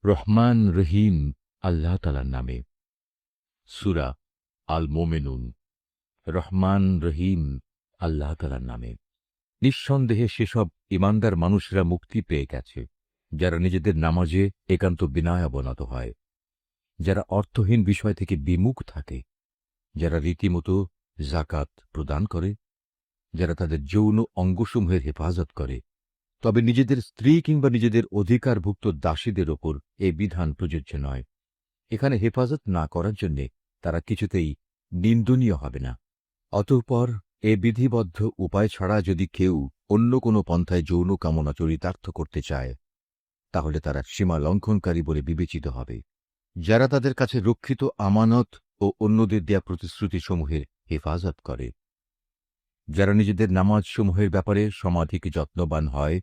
রহমান রহিম আল্লাহ তাআলার নামে। সূরা আল মোমেনুন। রহমান রহিম আল্লাহ তাআলার নামে। নিঃসন্দেহে সেসব ঈমানদার মানুষরা মুক্তি পেয়ে গেছে, যারা নিজেদের নামাজে একান্ত বিনয় অবনত হয়, যারা অর্থহীন বিষয় থেকে বিমুখ থাকে, যারা রীতিমতো যাকাত প্রদান করে, যারা তাদের যৌন অঙ্গসমূহের হেফাজত করে। তবে নিজেদের স্ত্রী কিংবা নিজেদের অধিকারভুক্ত দাসীদের ওপর এ বিধান প্রযোজ্য নয়। এখানে হেফাজত না করার জন্যে তারা কিছুতেই নিন্দনীয় হবে না। অতঃপর এ বিধিবদ্ধ উপায় ছাড়া যদি কেউ অন্য কোনো পন্থায় যৌন কামনা চরিতার্থ করতে চায়, তাহলে তারা সীমা লঙ্ঘনকারী বলে বিবেচিত হবে। যারা তাদের কাছে রক্ষিত আমানত ও অন্যদের দেয়া প্রতিশ্রুতিসমূহের হেফাজত করে, যারা নিজেদের নামাজসমূহের ব্যাপারে সমাধিক যত্নবান হয়,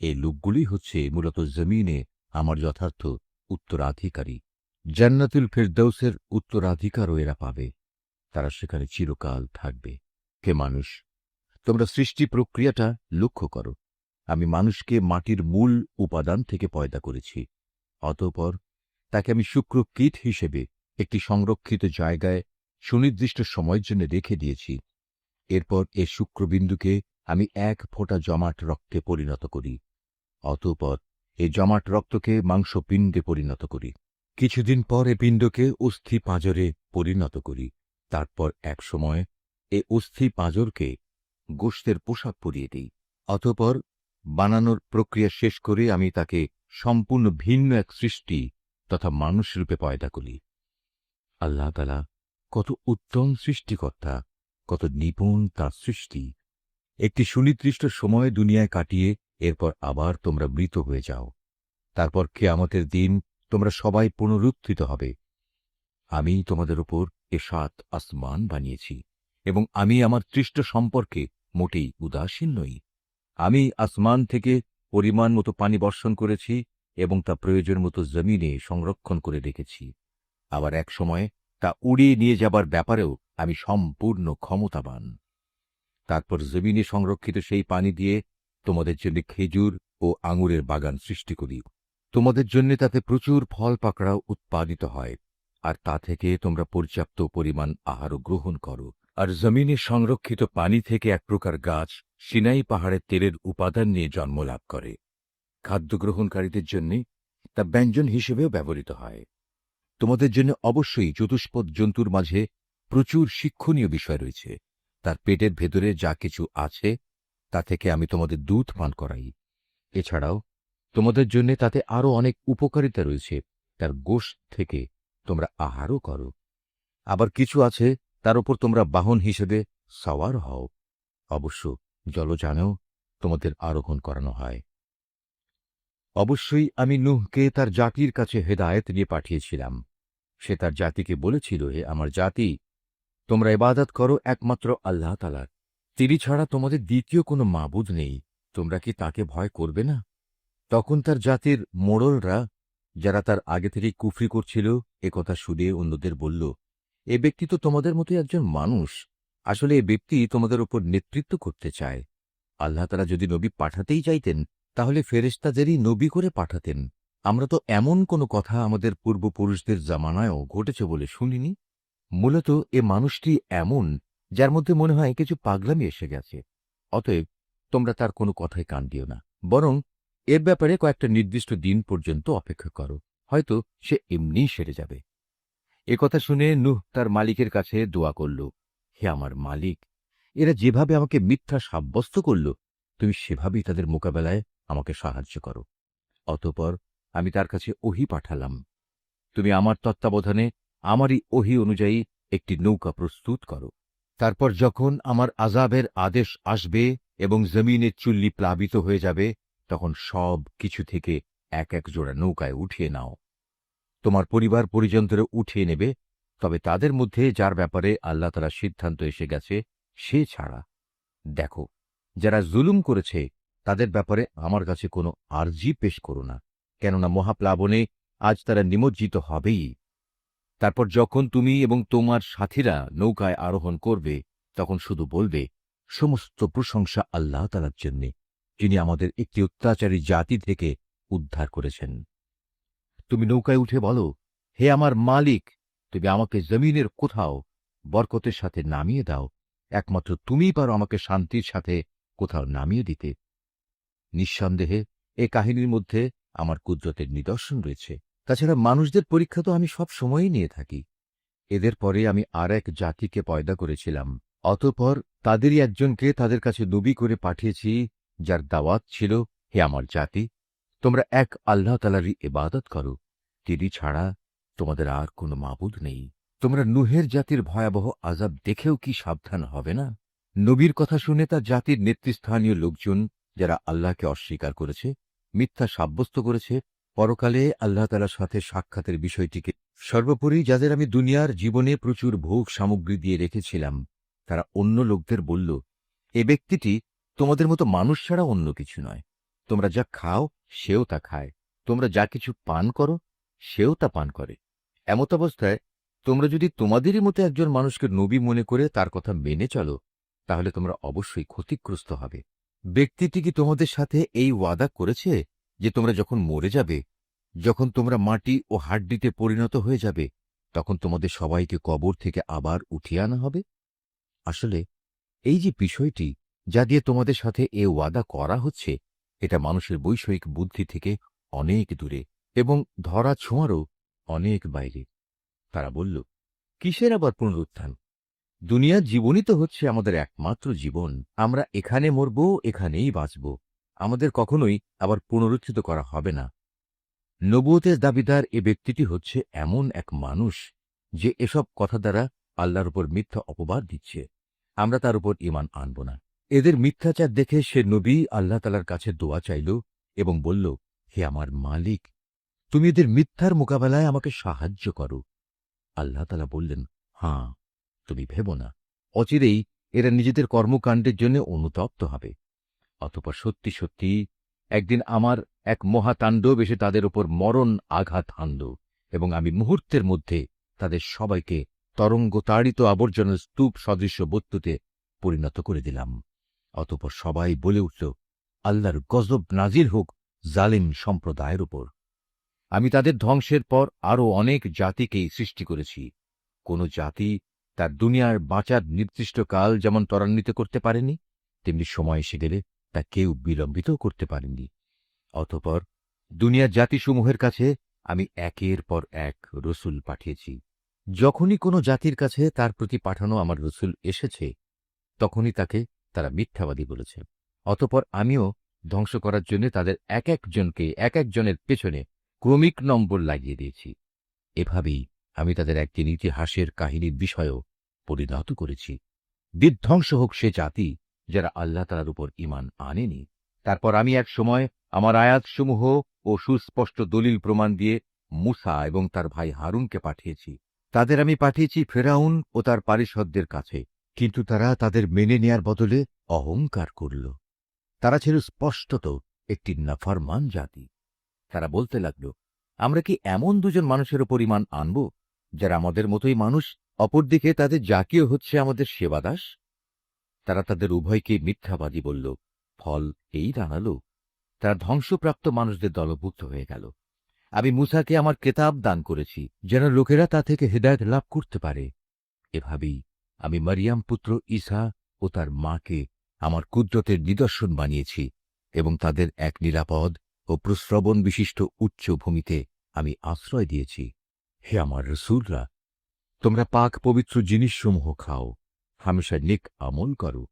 এই লোকগুলি হচ্ছে মূলত জমিনে আমার যথার্থ উত্তরাধিকারী। জান্নাতুল ফেরদৌসের উত্তরাধিকারও এরা পাবে। তারা সেখানে চিরকাল থাকবে। হে মানুষ, তোমরা সৃষ্টি প্রক্রিয়াটা লক্ষ্য করো। আমি মানুষকে মাটির মূল উপাদান থেকে পয়দা করেছি। অতঃপর তাকে আমি শুক্র কীট হিসেবে একটি সংরক্ষিত জায়গায় সুনির্দিষ্ট সময়ের জন্য রেখে দিয়েছি। এরপর এ শুক্রবিন্দুকে আমি এক ফোঁটা জমাট রক্তে পরিণত করি। অতঃপর এ জমাট রক্তকে মাংসপিণ্ডে পরিণত করি। কিছুদিন পর এ পিণ্ডকে অস্থি পাঁজরে পরিণত করি। তারপর এক সময় এ অস্থি পাঁজরকে গোশতের পোশাক পরিয়ে দিই। অতঃপর বানানোর প্রক্রিয়া শেষ করে আমি তাকে সম্পূর্ণ ভিন্ন এক সৃষ্টি তথা মানুষরূপে পয়দা করি। আল্লাহ তাআলা কত উত্তম সৃষ্টিকর্তা, কত নিপুণ তাঁর সৃষ্টি। একটি সুনির্দিষ্ট সময় দুনিয়ায় কাটিয়ে এরপর আবার তোমরা মৃত হয়ে যাও। তারপর কিয়ামতের দিন তোমরা সবাই পুনরুত্থিত হবে। আমি তোমাদের উপর এ ৭ আসমান বানিয়েছি এবং আমি আমার সৃষ্ট সম্পর্কে মোটেই উদাসীন নই। আমি আসমান থেকে পরিমাণ মতো পানি বর্ষণ করেছি এবং তা প্রয়োজন মতো জমিনে সংরক্ষণ করে রেখেছি। আবার এক সময় তা উড়িয়ে নিয়ে যাবার ব্যাপারেও আমি সম্পূর্ণ ক্ষমতাবান। তারপর জমিনে সংরক্ষিত সেই পানি দিয়ে তোমাদের জন্য খেজুর ও আঙুরের বাগান সৃষ্টি করি। তোমাদের জন্য তাতে প্রচুর ফল পাকড়াও উৎপাদিত হয়, আর তা থেকে তোমরা পর্যাপ্ত পরিমাণ আহারও গ্রহণ করো। আর জমিনে সংরক্ষিত পানি থেকে এক প্রকার গাছ সিনাই পাহাড়ের তেলের উপাদান নিয়ে জন্ম লাভ করে। খাদ্য গ্রহণকারীদের জন্য তা ব্যঞ্জন হিসেবেও ব্যবহৃত হয়। তোমাদের জন্য অবশ্যই চতুষ্পদ জন্তুর মাঝে প্রচুর শিক্ষণীয় বিষয় রয়েছে। তার পেটের ভেতরে যা কিছু আছে তা থেকে আমি তোমাদের দুধ পান করাই। এছাড়াও তোমাদের জন্য তাতে আরও অনেক উপকারিতা রয়েছে। তার গোশত থেকে তোমরা আহারও করো। আবার কিছু আছে তার উপর তোমরা বাহন হিসেবে সওয়ার হও। অবশ্য জলযানেও তোমাদের আরোহণ করানো হয়। অবশ্যই আমি নূহকে তার জাতির কাছে হেদায়েত নিয়ে পাঠিয়েছিলাম। সে তার জাতিকে বলেছিল, হে আমার জাতি, তোমরা ইবাদত করো একমাত্র আল্লাহ তাআলার। তিনি ছাড়া তোমাদের দ্বিতীয় কোনো মাবুদ নেই। তোমরা কি তাকে ভয় করবে না? তখন তার জাতির মোড়লরা, যারা তার আগে থেকেই কুফরি করছিল, একথা শুনে অন্যদের বলল, এ ব্যক্তি তো তোমাদের মতোই একজন মানুষ। আসলে এ ব্যক্তি তোমাদের উপর নেতৃত্ব করতে চায়। আল্লাহ তাআলা যদি নবী পাঠাতেই চাইতেন, তাহলে ফেরেশতাদেরই নবী করে পাঠাতেন। আমরা তো এমন কোনো কথা আমাদের পূর্বপুরুষদের জামানায়ও ঘটেছে বলে শুনিনি। মূলত এ মানুষটি এমন, যার মধ্যে মনে হয় কিছু পাগলামি এসে গেছে। অতএব তোমরা তার কোনো কথায় কান দিও না, বরং এর ব্যাপারে কয়েকটা নির্দিষ্ট দিন পর্যন্ত অপেক্ষা করো। হয়তো সে এমনিই সেরে যাবে। একথা শুনে নূহ তার মালিকের কাছে দোয়া করল, হে আমার মালিক, এরা যেভাবে আমাকে মিথ্যা সাব্যস্ত করল, তুমি সেভাবেই তাদের মোকাবেলায় আমাকে সাহায্য করো। অতঃপর আমি তার কাছে ওহী পাঠালাম, তুমি আমার তত্ত্বাবধানে আমারই ওহী অনুযায়ী একটি নৌকা প্রস্তুত করো। তারপর যখন আমার আযাবের আদেশ আসবে এবং জমিনের চুল্লি প্লাবিত হয়ে যাবে, তখন সব কিছু থেকে এক এক জোড়া নৌকায় উঠিয়ে নাও। তোমার পরিবার পরিজনদেরও উঠিয়ে নেবে, তবে তাদের মধ্যে যার ব্যাপারে আল্লাহ তাআলা সিদ্ধান্ত এসে গেছে সে ছাড়া। দেখো, যারা জুলুম করেছে তাদের ব্যাপারে আমার কাছে কোনো আরজি পেশ করো না, কেননা মহাপ্লাবনে আজ তারা নিমজ্জিত হবেই। তারপর যখন তুমি এবং তোমার সাথীরা নৌকায় আরোহণ করবে, তখন শুধু বলবে, সমস্ত প্রশংসা আল্লাহ তাআলার জন্যে, যিনি আমাদের একটি অত্যাচারী জাতি থেকে উদ্ধার করেছেন। তুমি নৌকায় উঠে বলো, হে আমার মালিক, তুমি আমাকে জমিনের কোথাও বরকতের সাথে নামিয়ে দাও। একমাত্র তুমিই পারো আমাকে শান্তির সাথে কোথাও নামিয়ে দিতে। নিঃসন্দেহে এ কাহিনীর মধ্যে আমার কুদরতের নিদর্শন রয়েছে। তাছাড়া মানুষদের পরীক্ষা তো আমি সব সময়ই নিয়ে থাকি। এদের পরে আমি আর এক জাতিকে পয়দা করেছিলাম। অতঃপর তাদেরই একজনকে তাদের কাছে নবী করে পাঠিয়েছি, যার দাওয়াত ছিল, হে আমার জাতি, তোমরা এক আল্লাহ তাআলারই ইবাদত করো, তিনি ছাড়া তোমাদের আর কোনো মাবুদ নেই। তোমরা নূহের জাতির ভয়াবহ আযাব দেখেও কি সাবধান হবে না? নবীর কথা শুনে তার জাতির নেতৃস্থানীয় লোকজন, যারা আল্লাহকে অস্বীকার করেছে, মিথ্যা সাব্যস্ত করেছে, পরকালে আল্লাহ তাআলার সাথে সাক্ষাতের বিষয়টিকে, সর্বোপরি যাদের আমি দুনিয়ার জীবনে প্রচুর ভোগ সামগ্রী দিয়ে রেখেছিলাম, তারা অন্য লোকদের বলল, এ ব্যক্তিটি তোমাদের মতো মানুষ ছাড়া অন্য কিছু নয়। তোমরা যা খাও সেও তা খায়, তোমরা যা কিছু পান করো সেও তা পান করে। এমত অবস্থায় তোমরা যদি তোমাদেরই মতো একজন মানুষকে নবী মনে করে তার কথা মেনে চলো, তাহলে তোমরা অবশ্যই ক্ষতিগ্রস্ত হবে। ব্যক্তিটি কি তোমাদের সাথে এই ওয়াদা করেছে যে তোমরা যখন মরে যাবে, যখন তোমরা মাটি ও হাড্ডিতে পরিণত হয়ে যাবে, তখন তোমাদের সবাইকে কবর থেকে আবার উঠিয়ে আনা হবে? আসলে এই যে বিষয়টি, যা দিয়ে তোমাদের সাথে এ ওয়াদা করা হচ্ছে, এটা মানুষের বৈষয়িক বুদ্ধি থেকে অনেক দূরে এবং ধরা ছোঁয়ারও অনেক বাইরে। তারা বলল, কিসের আবার পুনরুত্থান? দুনিয়ার জীবনই তো হচ্ছে আমাদের একমাত্র জীবন। আমরা এখানে মরব, এখানেই বাঁচব। আমাদের কখনোই আবার পুনরুত্থিত করা হবে না। নবুয়তের দাবিদার এ ব্যক্তিটি হচ্ছে এমন এক মানুষ যে এসব কথা দ্বারা আল্লাহর উপর মিথ্যা অপবাদ দিচ্ছে। আমরা তার উপর ঈমান আনব না। এদের মিথ্যাচার দেখে সে নবী আল্লাহ তাআলার কাছে দোয়া চাইল এবং বলল, হে আমার মালিক, তুমি এদের মিথ্যার মোকাবেলায় আমাকে সাহায্য করো। আল্লাহ তাআলা বললেন, হাঁ, তুমি ভেবো না, অচিরেই এরা নিজেদের কর্মকাণ্ডের জন্য অনুতপ্ত হবে। অতঃপর সত্যি সত্যি একদিন আমার এক মহাতাণ্ডব এসে তাদের উপর মরণ আঘাত হানল এবং আমি মুহূর্তের মধ্যে তাদের সবাইকে তরঙ্গতাড়িত আবর্জনার স্তূপ সদৃশ্য বস্তুতে পরিণত করে দিলাম। অতঃপর সবাই বলে উঠল, আল্লাহর গজব নাজিল হোক জালিম সম্প্রদায়ের উপর। আমি তাদের ধ্বংসের পর আরও অনেক জাতিকেই সৃষ্টি করেছি। কোন জাতি তার দুনিয়ার বাঁচার নির্দিষ্ট কাল যেমন ত্বরান্বিত করতে পারেনি, তেমনি সময় এসে গেলে তা কেউ বিলম্বিতও করতে পারেনি। অতঃপর দুনিয়ার জাতিসমূহের কাছে আমি একের পর এক রসুল পাঠিয়েছি। যখনই কোনো জাতির কাছে তার প্রতি পাঠানো আমার রসুল এসেছে, তখনই তাকে তারা মিথ্যাবাদী বলেছে। অতঃপর আমিও ধ্বংস করার জন্য তাদের এক একজনকে এক একজনের পেছনে ক্রমিক নম্বর লাগিয়ে দিয়েছি। এভাবেই আমি তাদের একদিন ইতিহাসের কাহিনীর বিষয়ও পরিণত করেছি। বিধ্বংস হোক সে জাতি যারা আল্লাহ তাআলার উপর ঈমান আনেনি। তারপর আমি এক সময় আমার আয়াতসমূহ ও সুস্পষ্ট দলিল প্রমাণ দিয়ে মূসা এবং তার ভাই হারুনকে পাঠিয়েছি। তাদের আমি পাঠিয়েছি ফেরাউন ও তার পারিষদদের কাছে, কিন্তু তারা তাদের মেনে নেয়ার বদলে অহংকার করল। তারা ছিল স্পষ্টত একটি নাফরমান জাতি। তারা বলতে লাগল, আমরা কি এমন দুজন মানুষের ওপর ঈমান আনব যারা আমাদের মতোই মানুষ, অপরদিকে তাদের জাতীয় হচ্ছে আমাদের সেবাদাস? তারা তাদের উভয়কে মিথ্যাবাদী বলল। ফল এই দাঁড়ালো, তারা ধ্বংসপ্রাপ্ত মানুষদের দলভুক্ত হয়ে গেল। আমি মূসাকে আমার কেতাব দান করেছি যেন লোকেরা তা থেকে হেদায়েত লাভ করতে পারে। এভাবেই আমি মারিয়াম পুত্র ঈসা ও তার মাকে আমার কুদরতের নিদর্শন বানিয়েছি এবং তাদের এক নিরাপদ ও প্রশ্রবণ বিশিষ্ট উচ্চ ভূমিতে আমি আশ্রয় দিয়েছি। হে আমার রসূলরা, তোমরা পাক পবিত্র জিনিসসমূহ খাও, হামেশা নেক আমল করো,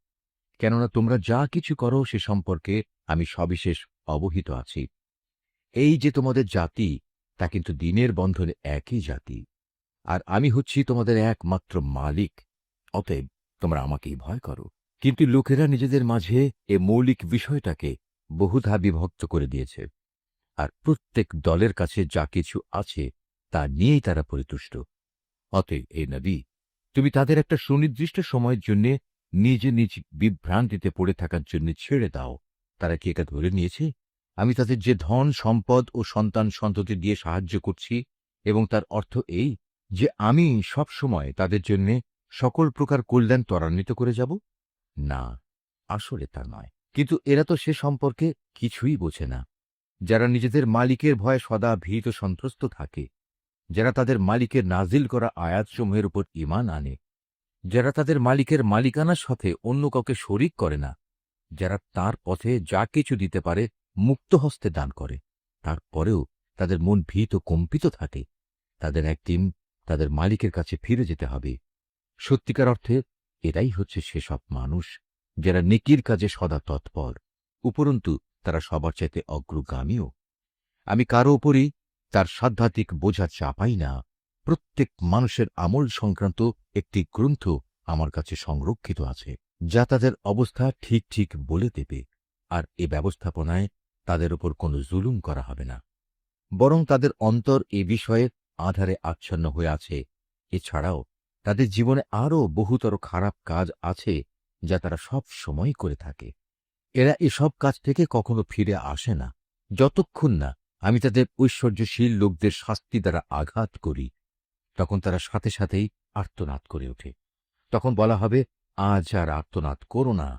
কেননা তোমরা যা কিছু করো সে সম্পর্কে আমি সবিশেষ অবহিত আছি। এই যে তোমাদের জাতি, তা কিন্তু দিনের বন্ধনে একই জাতি, আর আমি হচ্ছি তোমাদের একমাত্র মালিক। অতএব তোমরা আমাকেই ভয় করো। কিন্তু লোকেরা নিজেদের মাঝে এ মৌলিক বিষয়টাকে বহুধা বিভক্ত করে দিয়েছে, আর প্রত্যেক দলের কাছে যা কিছু আছে তা নিয়েই তারা পরিতুষ্ট। অতএব এ নবী, তুমি তাদের একটা সুনির্দিষ্ট সময়ের জন্য নিজে নিজ বিভ্রান্তিতে পড়ে থাকার জন্য ছেড়ে দাও। তারা কি একা ধরে নিয়েছে আমি তাদের যে ধন সম্পদ ও সন্তান সন্ততি দিয়ে সাহায্য করছি এবং তার অর্থ এই যে আমি সব সময় তাদের জন্য সকল প্রকার কল্যাণ ত্বরান্বিত করে যাব? না, আসলে তা নয়। কিন্তু এরা তো সে সম্পর্কে কিছুই বোঝে না। যারা নিজেদের মালিকের ভয়ে সদা ভীত সন্ত্রস্ত থাকে, যারা তাদের মালিকের নাজিল করা আয়াতসমূহের উপর ঈমান আনে, যারা তাদের মালিকের মালিকানার সাথে অন্য কাউকে শরিক করে না, যারা তার পথে যা কিছু দিতে পারে মুক্ত হস্তে দান করে, তারপরেও তাদের মন ভীত কম্পিত থাকে, তাদের একদিন তাদের মালিকের কাছে ফিরে যেতে হবে। সত্যিকার অর্থে এরাই হচ্ছে সেসব মানুষ যারা নেকির কাজে সদা তৎপর, উপরন্তু তারা সবার চাইতে অগ্রগামীও। আমি কারো উপরই তার সাধ্যাত্মিক বোঝা চাপাই না। প্রত্যেক মানুষের আমল সংক্রান্ত একটি গ্রন্থ আমার কাছে সংরক্ষিত আছে, যা তাদের অবস্থা ঠিক ঠিক বলে দেবে, আর এ ব্যবস্থাপনায় তাদের উপর কোনো জুলুম করা হবে না, বরং তাদের অন্তর এ বিষয়ে আধারে আচ্ছন্ন হয়ে আছে। এছাড়াও তাদের জীবনে আরও বহুতর খারাপ কাজ আছে যা তারা সব সময় করে থাকে। এরা এসব কাজ থেকে কখনো ফিরে আসে না, যতক্ষণ না আমি তাদের ঐশ্বর্যশীল লোকদের শাস্তি দ্বারা আঘাত করি। তখন তারা সাথে সাথেই আর্তনাদ করে ওঠে। তখন বলা হবে, আজ আর আর্তনাদ করো না,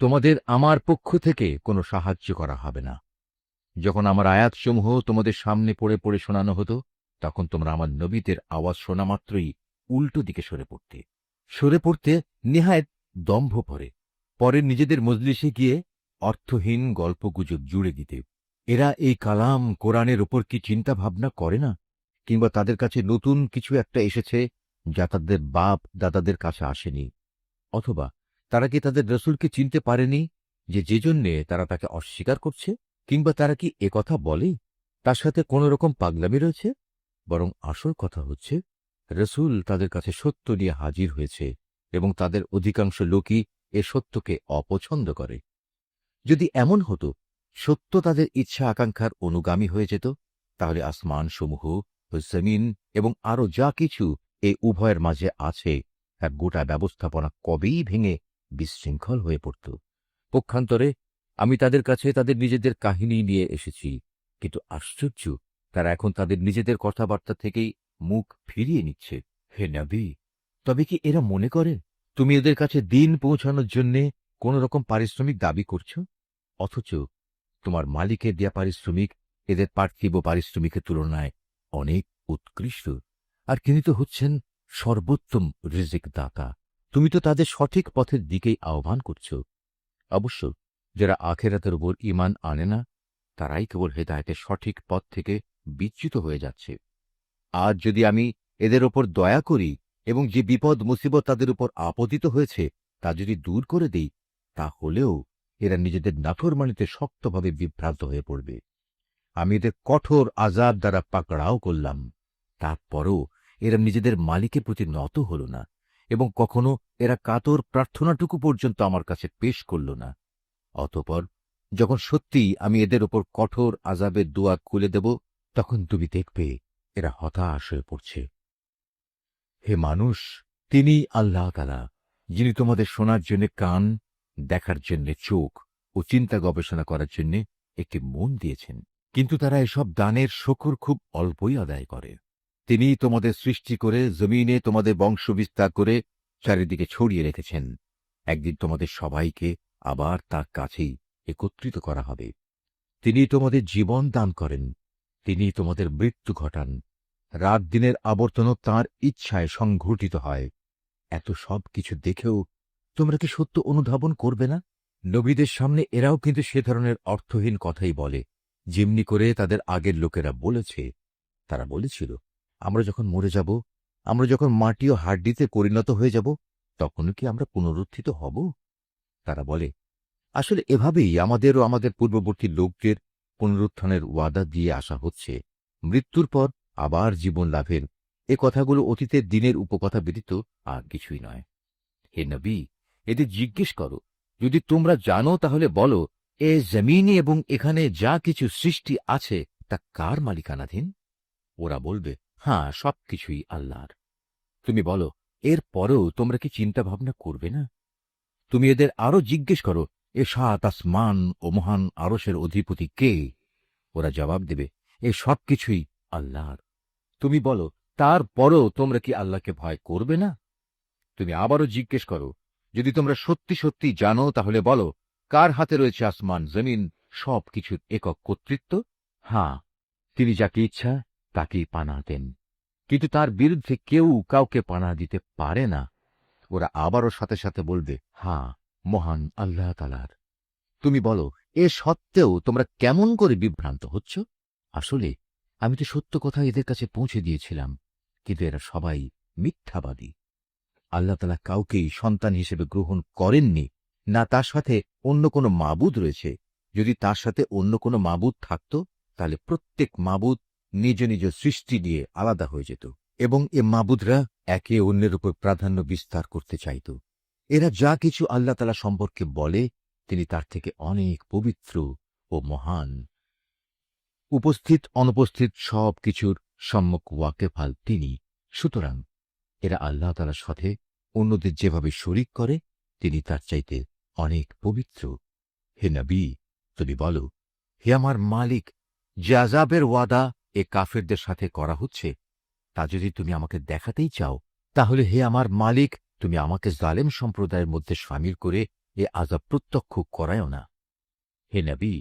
তোমাদের আমার পক্ষ থেকে কোনো সাহায্য করা হবে না। যখন আমার আয়াতসমূহ তোমাদের সামনে পড়ে পড়ে শোনানো হতো, তখন তোমরা আমার নবীদের আওয়াজ শোনা মাত্রই উল্টো দিকে সরে পড়তে নেহায়েত দম্ভ পরে নিজেদের মজলিসে গিয়ে অর্থহীন গল্পগুজব জুড়ে দিতে। এরা এই কালাম কোরআনের ওপর কি চিন্তা ভাবনা করে না? কিংবা তাদের কাছে নতুন কিছু একটা এসেছে যা তাদের বাপ দাদাদের কাছে আসেনি? অথবা তারা কি তাদের রসুলকে চিনতে পারেনি যে জন্যে তারা তাকে অস্বীকার করছে? কিংবা তারা কি একথা বলে তার সাথে কোন রকম পাগলামি রয়েছে? বরং আসল কথা হচ্ছে, রসুল তাদের কাছে সত্য নিয়ে হাজির হয়েছে এবং তাদের অধিকাংশ লোকই এ সত্যকে অপছন্দ করে। যদি এমন হতো সত্য তাদের ইচ্ছা আকাঙ্ক্ষার অনুগামী হয়ে যেত, তাহলে আসমান সমূহ, জমিন এবং আরো যা কিছু এ উভয়ের মাঝে আছে তার গোটা ব্যবস্থাপনা কবেই ভেঙে বিশৃঙ্খল হয়ে পড়ত। পক্ষান্তরে আমি তাদের কাছে তাদের নিজেদের কাহিনী নিয়ে এসেছি, কিন্তু আশ্চর্য, তারা এখন তাদের নিজেদের কথাবার্তা থেকেই মুখ ফিরিয়ে নিচ্ছে। হে নবী, তবে কি এরা মনে করে তুমি এদের কাছে দিন পৌঁছানোর জন্যে কোন রকম পারিশ্রমিক দাবি করছ? অথচ তোমার মালিকের দেয়া পারিশ্রমিক এদের পার্থিব পারিশ্রমিকের তুলনায় অনেক উৎকৃষ্ট, আর তিনি তো হচ্ছেন সর্বোত্তম রিজিক দাতা। তুমি তো তাদের সঠিক পথের দিকেই আহ্বান করছ। অবশ্য যারা আখেরাতের উপর ঈমান আনে না, তারাই কেবল হেদায়েতের সঠিক পথ থেকে বিচ্যুত হয়ে যাচ্ছে। আজ যদি আমি এদের ওপর দয়া করি এবং যে বিপদ মুসিবত তাদের উপর আপতিত হয়েছে তা যদি দূর করে দেই, তাহলেও এরা নিজেদের নাফরমানিতে শক্তভাবে বিভ্রান্ত হয়ে পড়বে। আমি এদের কঠোর আযাব দ্বারা পাকড়াও করলাম, তারপরও এরা নিজেদের মালিকের প্রতি নত হল না এবং কখনো এরা কাতর প্রার্থনাটুকু পর্যন্ত আমার কাছে পেশ করল না। অতঃপর যখন সত্যিই আমি এদের ওপর কঠোর আযাবের দুয়ার খুলে দেব, তখন তুমি দেখবে এরা হতাশ হয়ে পড়ছে। হে মানুষ, তিনি আল্লাহ তাআলা, যিনি তোমাদের শোনার জন্য কান, দেখার জন্য চোখ ও চিন্তা গবেষণা করার জন্য একটি মন দিয়েছেন। কিন্তু তারা এসব দানের শকর খুব অল্পই আদায় করে। তিনি তোমাদের সৃষ্টি করে জমিনে তোমাদের বংশ বিস্তার করে চারিদিকে ছড়িয়ে রেখেছেন। একদিন তোমাদের সবাইকে আবার তার কাছেই একত্রিত করা হবে। তিনি তোমাদের জীবন দান করেন, তিনি তোমাদের মৃত্যু ঘটান। রাত দিনের আবর্তনও তাঁর ইচ্ছায় সংঘটিত হয়। এত সব কিছু দেখেও তোমরা কি সত্য অনুধাবন করবে না? নবীদের সামনে এরাও কিন্তু সে ধরনের অর্থহীন কথাই বলে, যেমনি করে তাদের আগের লোকেরা বলেছে। তারা বলেছিল, আমরা যখন মরে যাব, আমরা যখন মাটি ও হাড্ডিতে পরিণত হয়ে যাব, তখনও কি আমরা পুনরুত্থিত হব? তারা বলে, আসলে এভাবেই আমাদের ও আমাদের পূর্ববর্তী লোকদের পুনরুত্থানের ওয়াদা দিয়ে আসা হচ্ছে। মৃত্যুর পর আবার জীবন লাভের এ কথাগুলো অতীতের দিনের উপকথা ব্যতীত আর কিছুই নয়। হে নবী, এদের জিজ্ঞেস করো, যদি তোমরা জানো তাহলে বলো, এ জমিনে এবং এখানে যা কিছু সৃষ্টি আছে তা কার মালিকানাধীন? ওরা বলবে, হ্যাঁ, সবকিছুই আল্লাহর। তুমি বলো, এর পরেও তোমরা কি চিন্তা ভাবনা করবে না? তুমি এদের আরো জিজ্ঞেস করো, এ সাত আসমান ও মহান আরশের অধিপতি কে? ওরা জবাব দেবে, এ সবকিছুই আল্লাহর। তুমি বলো, তারপরও তোমরা কি আল্লাহকে ভয় করবে না? তুমি আবারও জিজ্ঞেস করো, যদি তোমরা সত্যি সত্যি জানো তাহলে বলো, কার হাতে রয়েছে আসমান জমিন সবকিছুর একক কর্তৃত্ব? হ্যাঁ, তিনি যাকে ইচ্ছা তাকেই পানাহ দেন, কিন্তু তার বিরুদ্ধে কেউ কাউকে পানাহ দিতে পারে না। ওরা আবারও সাথে সাথে বলবে, হ্যাঁ, মহান আল্লাহ তাআলার। তুমি বলো, এ সত্ত্বেও তোমরা কেমন করে বিভ্রান্ত হচ্ছ? আসলে আমি তো সত্য কথা এদের কাছে পৌঁছে দিয়েছিলাম, কিন্তু এরা সবাই মিথ্যাবাদী। আল্লাহ তাআলা কাউকেই সন্তান হিসেবে গ্রহণ করেননি, না তার সাথে অন্য কোনো মাবুদ রয়েছে। যদি তার সাথে অন্য কোনো মাবুদ থাকত, তাহলে প্রত্যেক মাবুদ নিজ নিজ সৃষ্টি দিয়ে আলাদা হয়ে যেত, এবং এ মাবুদরা একে অন্যের উপর প্রাধান্য বিস্তার করতে চাইত। এরা যা কিছু আল্লাহ তাআলা সম্পর্কে বলে, তিনি তার থেকে অনেক পবিত্র ও মহান। উপস্থিত অনুপস্থিত সব কিছুর সম্যক ওয়াকেফাল তিনি। সুতরাং এরা আল্লাহ তাআলার সাথে অন্যদের যেভাবে শরিক করে, তিনি তার চাইতে অনেক পবিত্র। হে নবী, তুমি বলো, হে আমার মালিক, যে আযাবের ওয়াদা এ কাফেরদের সাথে করা হচ্ছে, তা যদি তুমি আমাকে দেখাতেই চাও, তাহলে হে আমার মালিক, তুমি আমাকে জালেম সম্প্রদায়ের মধ্যে শামিল করে এ আযাব প্রত্যক্ষ করায়ও না। হে নবী,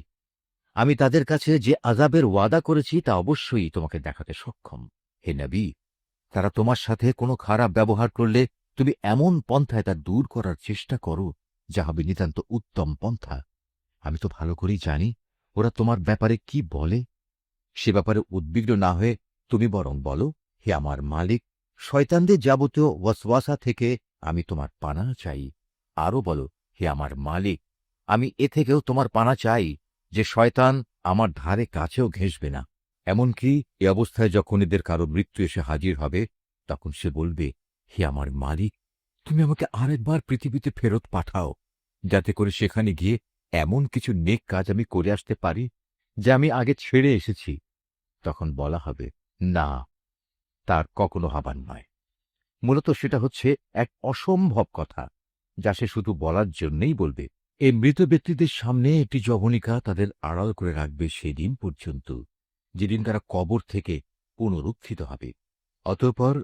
আমি তাদের কাছে যে আযাবের ওয়াদা করেছি তা অবশ্যই তোমাকে দেখাতে সক্ষম। হে নবী, তারা তোমার সাথে কোনো খারাপ ব্যবহার করলে তুমি এমন পন্থায় তা দূর করার চেষ্টা করো, যা হবে নিতান্ত উত্তম পন্থা। আমি তো ভালো করেই জানি ওরা তোমার ব্যাপারে কি বলে। সে ব্যাপারে উদ্বিগ্ন না হয়ে তুমি বরং বলো, হে আমার মালিক, শয়তানদের যাবতীয় ওয়াসওয়াসা থেকে আমি তোমার পানাহ চাই। আরও বলো, হে আমার মালিক, আমি এ থেকেও তোমার পানাহ চাই যে শয়তান আমার ধারে কাছেও ঘেঁষবে না। এমনকি এ অবস্থায় যখন এদের কারো মৃত্যু এসে হাজির হবে, তখন সে বলবে, হে আমার মালিক, তুমি আমাকে আরেকবার পৃথিবীতে ফেরত পাঠাও, যাতে করে সেখানে গিয়ে এমন কিছু নেক কাজ আমি করে আসতে পারি যা আমি আগে ছেড়ে এসেছি। তখন বলা হবে, না, তার কখনো হবার নয়। মূলত সেটা হচ্ছে এক অসম্ভব কথা, যা সে শুধু বলার জন্যেই বলবে। এই মৃত ব্যক্তিদের সামনে একটি যবনিকা তাদের আড়াল করে রাখবে সেদিন পর্যন্ত, যেদিন তারা কবর থেকে পুনরুত্থিত হবে। অতঃপর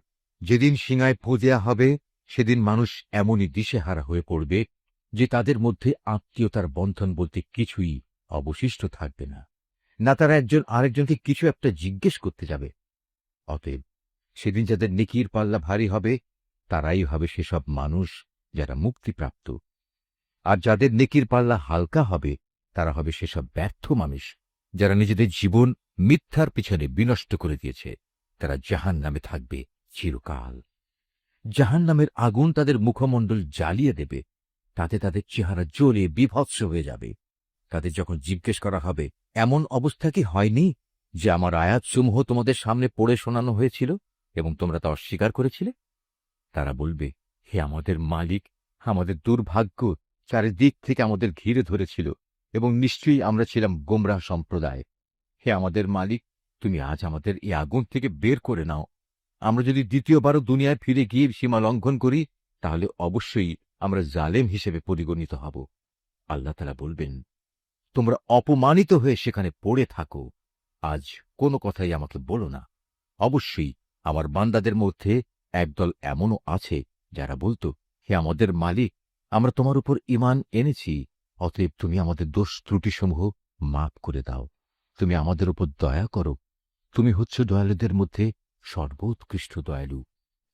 যেদিন সিঙায় ফু দেয়া হবে, সেদিন মানুষ এমনই দিশেহারা হয়ে পড়বে যে তাদের মধ্যে আত্মীয়তার বন্ধন বলতে কিছুই অবশিষ্ট থাকবে না। না তারা একজন আরেকজনকে কিছু একটা জিজ্ঞেস করতে যাবে। অতএব সেদিন যাদের নেকির পাল্লা ভারী হবে, তারাই হবে সেসব মানুষ যারা মুক্তিপ্রাপ্ত। আর যাদের নেকির পাল্লা হালকা হবে, তারা হবে সেসব ব্যর্থ মানুষ যারা নিজেদের জীবন মিথ্যার পিছনে বিনষ্ট করে দিয়েছে। তারা জাহান্নামে থাকবে চিরকাল। জাহান্নামের আগুন তাদের মুখমণ্ডল জ্বালিয়ে দেবে, তাতে তাদের চেহারা জ্বলে বিভৎস হয়ে যাবে। তাদের যখন জিজ্ঞেস করা হবে, এমন অবস্থা কি হয়নি যে আমার আয়াতসমূহ তোমাদের সামনে পড়ে শোনানো হয়েছিল এবং তোমরা তা অস্বীকার করেছিলে? তারা বলবে, হে আমাদের মালিক, আমাদের দুর্ভাগ্য চারিদিক থেকে আমাদের ঘিরে ধরেছিল এবং নিশ্চয়ই আমরা ছিলাম গোমরাহ সম্প্রদায়। হে আমাদের মালিক, তুমি আজ আমাদের এই আগুন থেকে বের করে নাও। আমরা যদি দ্বিতীয়বারও দুনিয়ায় ফিরে গিয়ে সীমা লঙ্ঘন করি, তাহলে অবশ্যই আমরা জালেম হিসেবে পরিগণিত হব। আল্লাহ তাআলা বলবেন, তোমরা অপমানিত হয়ে সেখানে পড়ে থাকো, আজ কোনো কথাই আমাকে বলো না। অবশ্যই আমার বান্দাদের মধ্যে একদল এমনও আছে যারা বলতো, হে আমাদের মালিক, আমরা তোমার উপর ঈমান এনেছি, অতএব তুমি আমাদের দোষ ত্রুটিসমূহ মাফ করে দাও। তুমি আমাদের উপর দয়া করো, তুমি হচ্ছ দয়ালুদের মধ্যে সর্বোৎকৃষ্ট দয়ালু।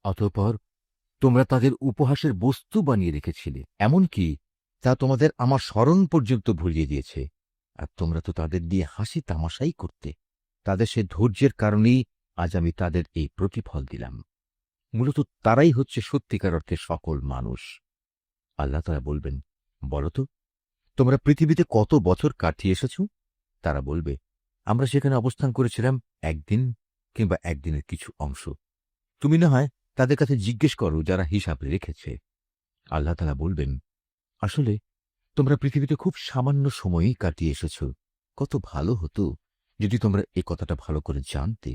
অতঃপর তোমরা তাদের উপহাসের বস্তু বানিয়ে রেখেছিলে, এমনকি তা তোমাদের আমার স্মরণ পর্যন্ত ভুলিয়ে দিয়েছে। আর তোমরা তো তাদের দিয়ে হাসি তামাশাই করতে। তাদের সে ধৈর্যের কারণেই আজ আমি তাদের এই প্রতিফল দিলাম। মূলত তারাই হচ্ছে সত্যিকার অর্থে সকল মানুষ। আল্লাহ তাআলা বলবেন, বলো তো, তোমরা পৃথিবীতে কত বছর কাটিয়ে এসেছ? তারা বলবে, আমরা সেখানে অবস্থান করেছিলাম একদিন কিংবা একদিনের কিছু অংশ। তুমি না হয় তাদের কাছে জিজ্ঞেস করো যারা হিসাব রেখেছে। আল্লাহ তাআলা বলবেন, আসলে তোমরা পৃথিবীতে খুব সামান্য সময়ই কাটিয়ে এসেছ। কত ভালো হতো যদি তোমরা এই কথাটা ভালো করে জানতে।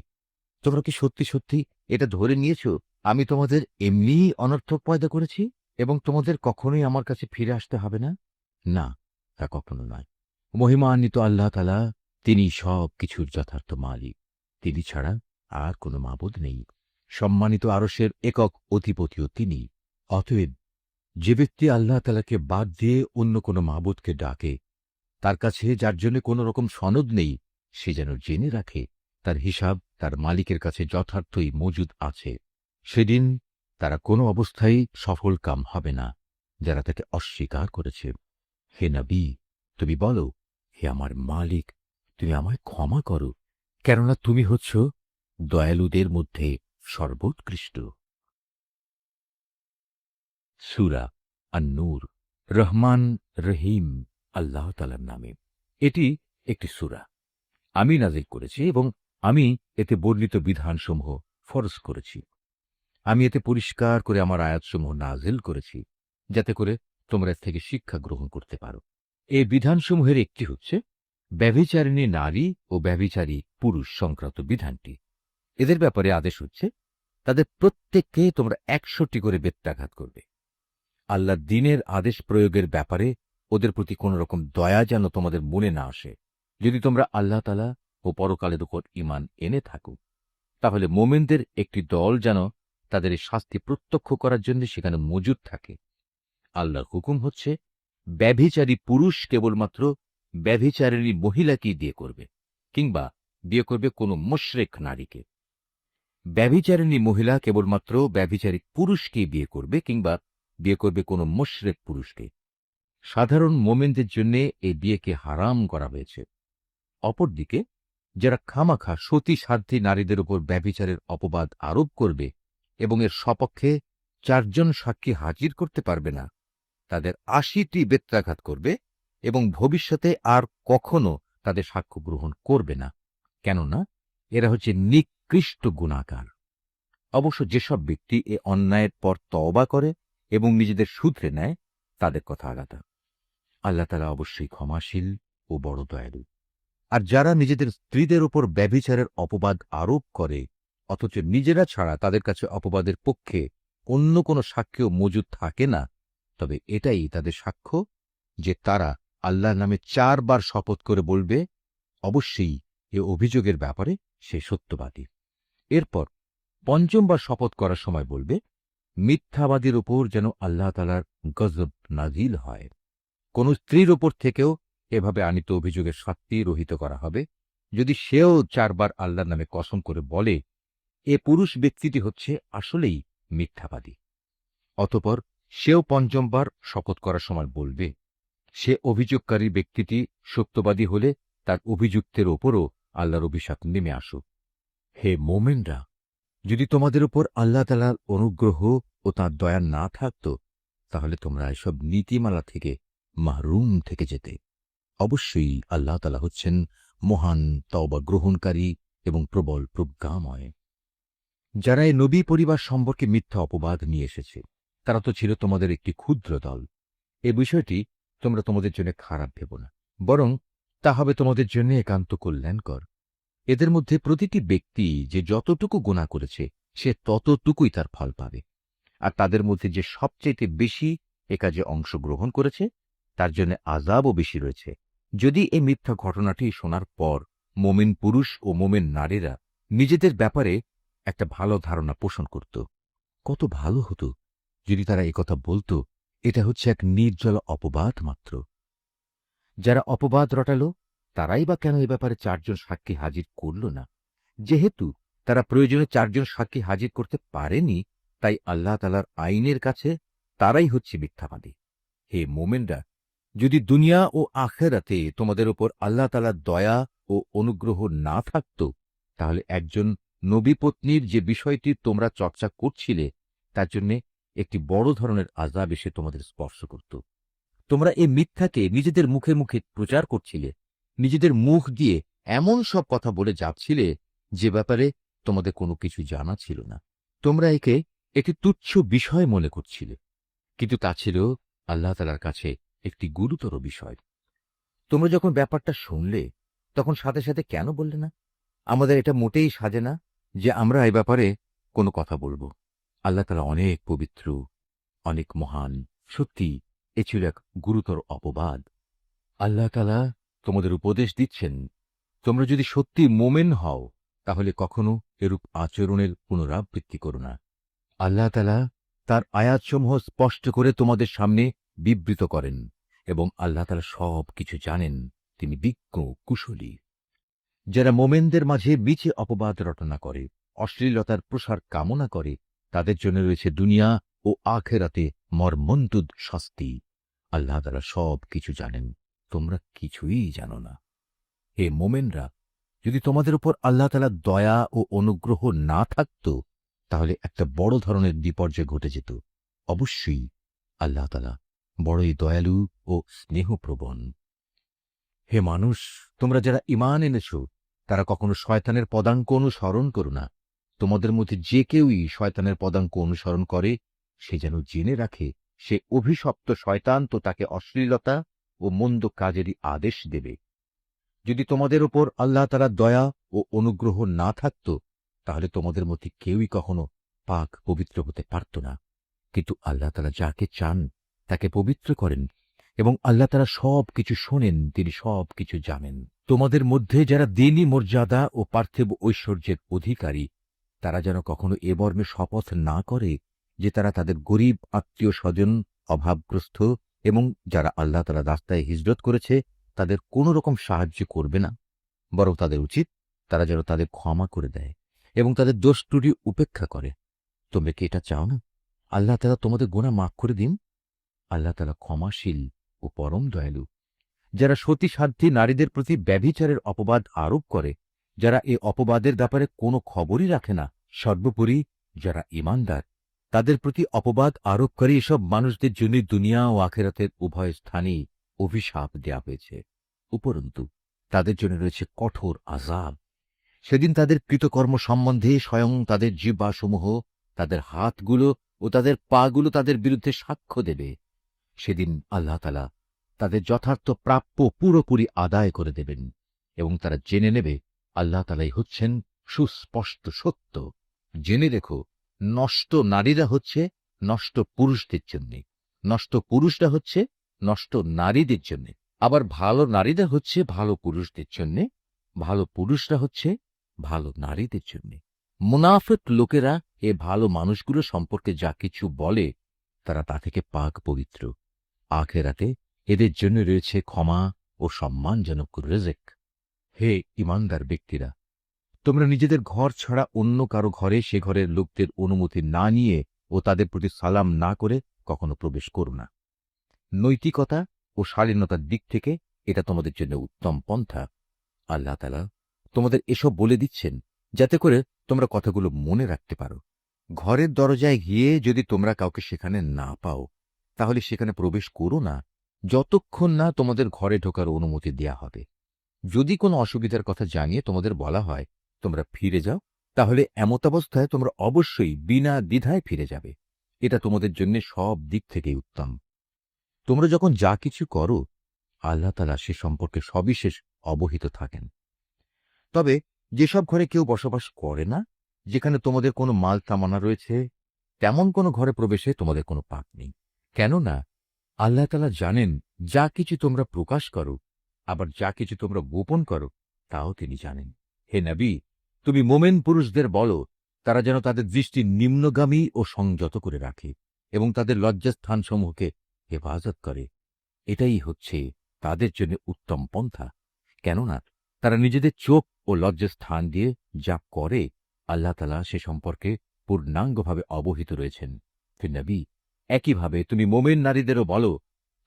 তোমরা কি সত্যি সত্যি এটা ধরে নিয়েছ আমি তোমাদের এমনিই অনর্থক পয়দা করেছি এবং তোমাদের কখনোই আমার কাছে ফিরে আসতে হবে না? না, তা কখনো নয়। মহিমান্বিত আল্লাহ তাআলা, তিনি সব কিছুর যথার্থ মালিক। তিনি ছাড়া আর কোনো মাবুদ নেই। সম্মানিত আরশের একক অধিপতিও তিনি। অতএব যে ব্যক্তি আল্লাহ তাআলাকে বাদ দিয়ে অন্য কোনো মাবুদকে ডাকে, তার কাছে যার জন্য কোনো রকম সনদ নেই, সে যেন জেনে রাখে তার হিসাব তার মালিকের কাছে যথার্থই মজুদ আছে। সেদিন তারা কোনো অবস্থায় সফল কাম হবে না, যারা তাকে অস্বীকার করেছে। হে নবী, তুমি বলো, হে আমার মালিক, তুমি আমায় ক্ষমা করো, কেননা তুমি হচ্ছ দয়ালুদের মধ্যে সর্বোৎকৃষ্ট। সূরা আন-নূর, রহমান রহিম আল্লাহ তাআলার নামে। এটি একটি সূরা। আমি নাযিল করেছি এবং আমি এতে বর্ণিত বিধানসমূহ ফরজ করেছি। আমি এতে পরিষ্কার করে আমার আয়াতসমূহ নাযিল করেছি, যাতে করে তোমরা এর থেকে শিক্ষা গ্রহণ করতে পারো। এই বিধানসমূহের একটি হচ্ছে ব্যভিচারিণী নারী ও ব্যভিচারী পুরুষ সংক্রান্ত বিধানটি। এদের ব্যাপারে আদেশ হচ্ছে, তাদের প্রত্যেককে তোমরা ১০০টি করে বেত্রাঘাত করবে। আল্লাহর দ্বীনের আদেশ প্রয়োগের ব্যাপারে ওদের প্রতি কোন রকম দয়া যেন তোমাদের মনে না আসে। যদি তোমরা আল্লাহ তাআলা ও পরকালের উপর ঈমান এনে থাকো, তাহলে মোমেনদের একটি দল যেন তাদের এই শাস্তি প্রত্যক্ষ করার জন্য সেখানে মজুদ থাকে। আল্লাহর হুকুম হচ্ছে, ব্যভিচারী পুরুষ কেবলমাত্র ব্যভিচারিণী মহিলাকেই বিয়ে করবে, কিংবা বিয়ে করবে কোনো মুশরিক নারীকে। ব্যভিচারিণী মহিলা কেবলমাত্র ব্যভিচারী পুরুষকেই বিয়ে করবে, কিংবা বিয়ে করবে কোনো মুশরিক পুরুষকে। সাধারণ মোমেনদের জন্য এই বিয়েকে হারাম করা হয়েছে। অপরদিকে যারা খামাখা সতী সাধ্বী নারীদের উপর ব্যভিচারের অপবাদ আরোপ করবে এবং এর সপক্ষে ৪ জন সাক্ষী হাজির করতে পারবে না, তাদের ৮০টি বেত্রাঘাত করবে এবং ভবিষ্যতে আর কখনো তাদের সাক্ষ্য গ্রহণ করবে না, কেননা এরা হচ্ছে নিকৃষ্ট গুনাহগার। অবশ্য যেসব ব্যক্তি এ অন্যায়ের পর তওবা করে এবং নিজেদের শুধরে নেয়, তাদের কথা আলাদা। আল্লাহ তাআলা অবশ্যই ক্ষমাশীল ও বড় দয়ালু। আর যারা নিজেদের স্ত্রীদের উপর ব্যভিচারের অপবাদ আরোপ করে, অথচ নিজেরা ছাড়া তাদের কাছে অপবাদের পক্ষে অন্য কোনো সাক্ষ্য মজুদ থাকে না, তবে এটাই তাদের সাক্ষ্য যে তারা আল্লাহর নামে ৪ বার শপথ করে বলবে, অবশ্যই এ অভিযোগের ব্যাপারে সে সত্যবাদী। এরপর ৫ম বার শপথ করার সময় বলবে, মিথ্যাবাদীর ওপর যেন আল্লাহ তাআলার গজব নাজিল হয়। কোন স্ত্রীর ওপর থেকেও এভাবে আনিত অভিযোগের শাস্তি রহিত করা হবে, যদি সেও ৪ বার আল্লাহর নামে কসম করে বলে এ পুরুষ ব্যক্তিটি হচ্ছে আসলেই মিথ্যাবাদী। অতঃপর সেও ৫ম বার শপথ করার সময় বলবে, সে অভিযোগকারী ব্যক্তিটি সত্যবাদী হলে তার অভিযুক্তের ওপরও আল্লাহর অভিশাপ নেমে আসুক। হে মোমেনরা, যদি তোমাদের উপর আল্লাহ তাআলার অনুগ্রহ ও তাঁর দয়া না থাকত, তাহলে তোমরা এসব নীতিমালা থেকে মাহরুম থেকে যেতে। অবশ্যই আল্লাহ তাআলা হচ্ছেন মহান তওবা গ্রহণকারী এবং প্রবল প্রজ্ঞাময়। যারা এই নবী পরিবার সম্পর্কে মিথ্যা অপবাদ নিয়ে এসেছে, তারা তো ছিল তোমাদের একটি ক্ষুদ্র দল। এ বিষয়টি তোমরা তোমাদের জন্য খারাপ ভেবো না, বরং তা হবে তোমাদের জন্য একান্ত কল্যাণকর। এদের মধ্যে প্রতিটি ব্যক্তি যে যতটুকু গুনাহ করেছে, সে ততটুকুই তার ফল পাবে। আর তাদের মধ্যে যে সবচেয়ে বেশি এ কাজে অংশগ্রহণ করেছে, তার জন্য আযাবও বেশি রয়েছে। যদি এই মিথ্যা ঘটনাটি শোনার পর মোমেন পুরুষ ও মোমেন নারীরা নিজেদের ব্যাপারে একটা ভালো ধারণা পোষণ করত, কত ভালো হতো যদি তারা একথা বলতো, এটা হচ্ছে এক নির্জল অপবাদ মাত্র। যারা অপবাদ রটালো, তারাই বা কেন এ ব্যাপারে ৪ জন সাক্ষী হাজির করল না? যেহেতু তারা প্রয়োজনে ৪ জন সাক্ষী হাজির করতে পারেনি, তাই আল্লাহ তাআলার আইনের কাছে তারাই হচ্ছে মিথ্যাবাদী। হে মোমেনরা, যদি দুনিয়া ও আখিরাতে তোমাদের উপর আল্লাহ তাআলার দয়া ও অনুগ্রহ না থাকত, তাহলে একজন নবীপত্নীর যে বিষয়টি তোমরা চর্চা করছিলে, তার জন্য একটি বড় ধরনের আযাব এসে তোমাদের স্পর্শ করত। তোমরা এই মিথ্যাকে নিজেদের মুখে মুখে প্রচার করছিলে, নিজেদের মুখ দিয়ে এমন সব কথা বলে যাচ্ছিলে যে ব্যাপারে তোমাদের কোনো কিছু জানা ছিল না। তোমরা একে একটি তুচ্ছ বিষয় মনে করছিলে, কিন্তু তা ছিল আল্লাহ তাআলার কাছে একটি গুরুতর বিষয়। তোমরা যখন ব্যাপারটা শুনলে, তখন সাথে সাথে কেন বললে না, আমাদের এটা মোটেই সাজে না যে আমরা এই ব্যাপারে কোনো কথা বলবো। আল্লাহ তাআলা অনেক পবিত্র, অনেক মহান। সত্যি এ ছিল এক গুরুতর অপবাদ। আল্লাহ তাআলা তোমাদের উপদেশ দিচ্ছেন, তোমরা যদি সত্যি মোমেন হও, তাহলে কখনো এরূপ আচরণের পুনরাবৃত্তি করো না। আল্লাহ তাআলা তার আয়াতসমূহ স্পষ্ট করে তোমাদের সামনে বিবৃত করেন এবং আল্লাহ তাআলা সব কিছু জানেন, তিনি বিজ্ঞ কুশলী। যারা মোমেনদের মাঝে মিছে অপবাদ রটনা করে, অশ্লীলতার প্রসার কামনা করে, তাদের জন্য রয়েছে দুনিয়া ও আখেরাতে মর্মন্তুদ শাস্তি। আল্লাহ তাআলা সব কিছু জানেন, তোমরা কিছুই জানো না। হে মোমেনরা, যদি তোমাদের উপর আল্লাহ তাআলার দয়া ও অনুগ্রহ না থাকত, তাহলে একটা বড় ধরনের বিপর্যয় ঘটে যেত। অবশ্যই আল্লাহ তাআলা বড়ই দয়ালু ও স্নেহপ্রবণ। হে মানুষ, তোমরা যারা ঈমান এনেছ, তারা কখনো শয়তানের পদাঙ্ক অনুসরণ করো না। তোমাদের মধ্যে যে কেউই শয়তানের পদাঙ্ক অনুসরণ করে, সে যেন জেনে রাখে সে অভিশপ্ত শয়তান, তো তাকে অশ্লীলতা ও মন্দ কাজেরই আদেশ দেবে। যদি তোমাদের ওপর আল্লাহ তাআলার দয়া ও অনুগ্রহ না থাকত, তাহলে তোমাদের মধ্যে কেউই কখনো পাক পবিত্র হতে পারত না। কিন্তু আল্লাহ তাআলা যাকে চান তাকে পবিত্র করেন, এবং আল্লাহ তাআলা সব কিছু শোনেন, তিনি সব কিছু জানেন। তোমাদের মধ্যে যারা দিনী মর্যাদা ও পার্থিব ঐশ্বর্যের অধিকারী, তারা যেন কখনো এ মর্মে শপথ না করে যে তারা তাদের গরিব আত্মীয় স্বজন, অভাবগ্রস্ত এবং যারা আল্লাহ তাআলার রাস্তায় হিজরত করেছে তাদের কোনো রকম সাহায্য করবে না। বরং তাদের উচিত তারা যেন তাদের ক্ষমা করে দেয় এবং তাদের দোষ ত্রুটি উপেক্ষা করে। তোমরা কি এটা চাও না আল্লাহ তাআলা তোমাদের গুনাহ মাফ করে দিন? আল্লাহ তাআলা ক্ষমাশীল ও পরম দয়ালু। যারা সতীসাধ্যী নারীদের প্রতি ব্যভিচারের অপবাদ আরোপ করে, যারা এ অপবাদের ব্যাপারে কোনো খবরই রাখে না, সর্বোপরি যারা ঈমানদার, তাদের প্রতি অপবাদ আরোপকারী এসব মানুষদের জন্য দুনিয়া ও আখিরাতের উভয় স্থানেই অভিশাপ দেয়া হয়েছে। উপরন্তু তাদের জন্য রয়েছে কঠোর আযাব। সেদিন তাদের কৃতকর্ম সম্বন্ধে স্বয়ং তাদের জিহ্বাসমূহ, তাদের হাতগুলো ও তাদের পাগুলো তাদের বিরুদ্ধে সাক্ষ্য দেবে। সেদিন আল্লাহ তাআলা তাদের যথার্থ প্রাপ্য পুরোপুরি আদায় করে দেবেন, এবং তারা জেনে নেবে আল্লাহ তাআলাই হচ্ছেন সুস্পষ্ট সত্য। জেনে রেখো, নষ্ট নারীরা হচ্ছে নষ্ট পুরুষদের জন্যে, নষ্ট পুরুষরা হচ্ছে নষ্ট নারীদের জন্যে, আবার ভালো নারীরা হচ্ছে ভালো পুরুষদের জন্যে, ভালো পুরুষরা হচ্ছে ভালো নারীদের জন্যে। মুনাফিক লোকেরা এ ভালো মানুষগুলো সম্পর্কে যা কিছু বলে, তারা তা থেকে পাক পবিত্র। আখিরাতে এদের জন্য রয়েছে ক্ষমা ও সম্মানজনক রিজক। হে ঈমানদার ব্যক্তিরা, তোমরা নিজেদের ঘর ছাড়া অন্য কারো ঘরে সে ঘরের লোকদের অনুমতি না নিয়ে ও তাদের প্রতি সালাম না করে কখনো প্রবেশ করো না। নৈতিকতা ও শালীনতার দিক থেকে এটা তোমাদের জন্য উত্তম পন্থা। আল্লাহ তাআলা তোমাদের এসব বলে দিচ্ছেন যাতে করে তোমরা কথাগুলো মনে রাখতে পারো। ঘরের দরজায় গিয়ে যদি তোমরা কাউকে সেখানে না পাও, তাহলে সেখানে প্রবেশ করো না যতক্ষণ না তোমাদের ঘরে ঢোকার অনুমতি দেয়া হবে। যদি কোনো অসুবিধার কথা জানিয়ে তোমাদের বলা হয় তোমরা ফিরে যাও, তাহলে এমতাবস্থায় তোমরা অবশ্যই বিনা দ্বিধায় ফিরে যাবে। এটা তোমাদের জন্য সব দিক থেকেই উত্তম। তোমরা যখন যা কিছু করো, আল্লাহ তাআলা সে সম্পর্কে সবিশেষ অবহিত থাকেন। তবে যেসব ঘরে কেউ বসবাস করে না, যেখানে তোমাদের কোনো মাল তামানা রয়েছে, তেমন কোনো ঘরে প্রবেশে তোমাদের কোনো পাপ নেই। কেননা আল্লাহ তাআলা জানেন যা কিছু তোমরা প্রকাশ করো, আবার যা কিছু তোমরা গোপন করো তাও তিনি জানেন। হে নবী, তুমি মোমেন পুরুষদের বলো তারা যেন তাদের দৃষ্টি নিম্নগামী ও সংযত করে রাখে এবং তাদের লজ্জাস্থানসমূহকে হেফাজত করে। এটাই হচ্ছে তাদের জন্য উত্তম পন্থা। কেননা তারা নিজেদের চোখ ও লজ্জাস্থান দিয়ে যা করে, আল্লাহ তাআলা সে সম্পর্কে পূর্ণাঙ্গভাবে অবহিত রয়েছেন। হে নবী, একইভাবে তুমি মোমেন নারীদেরও বলো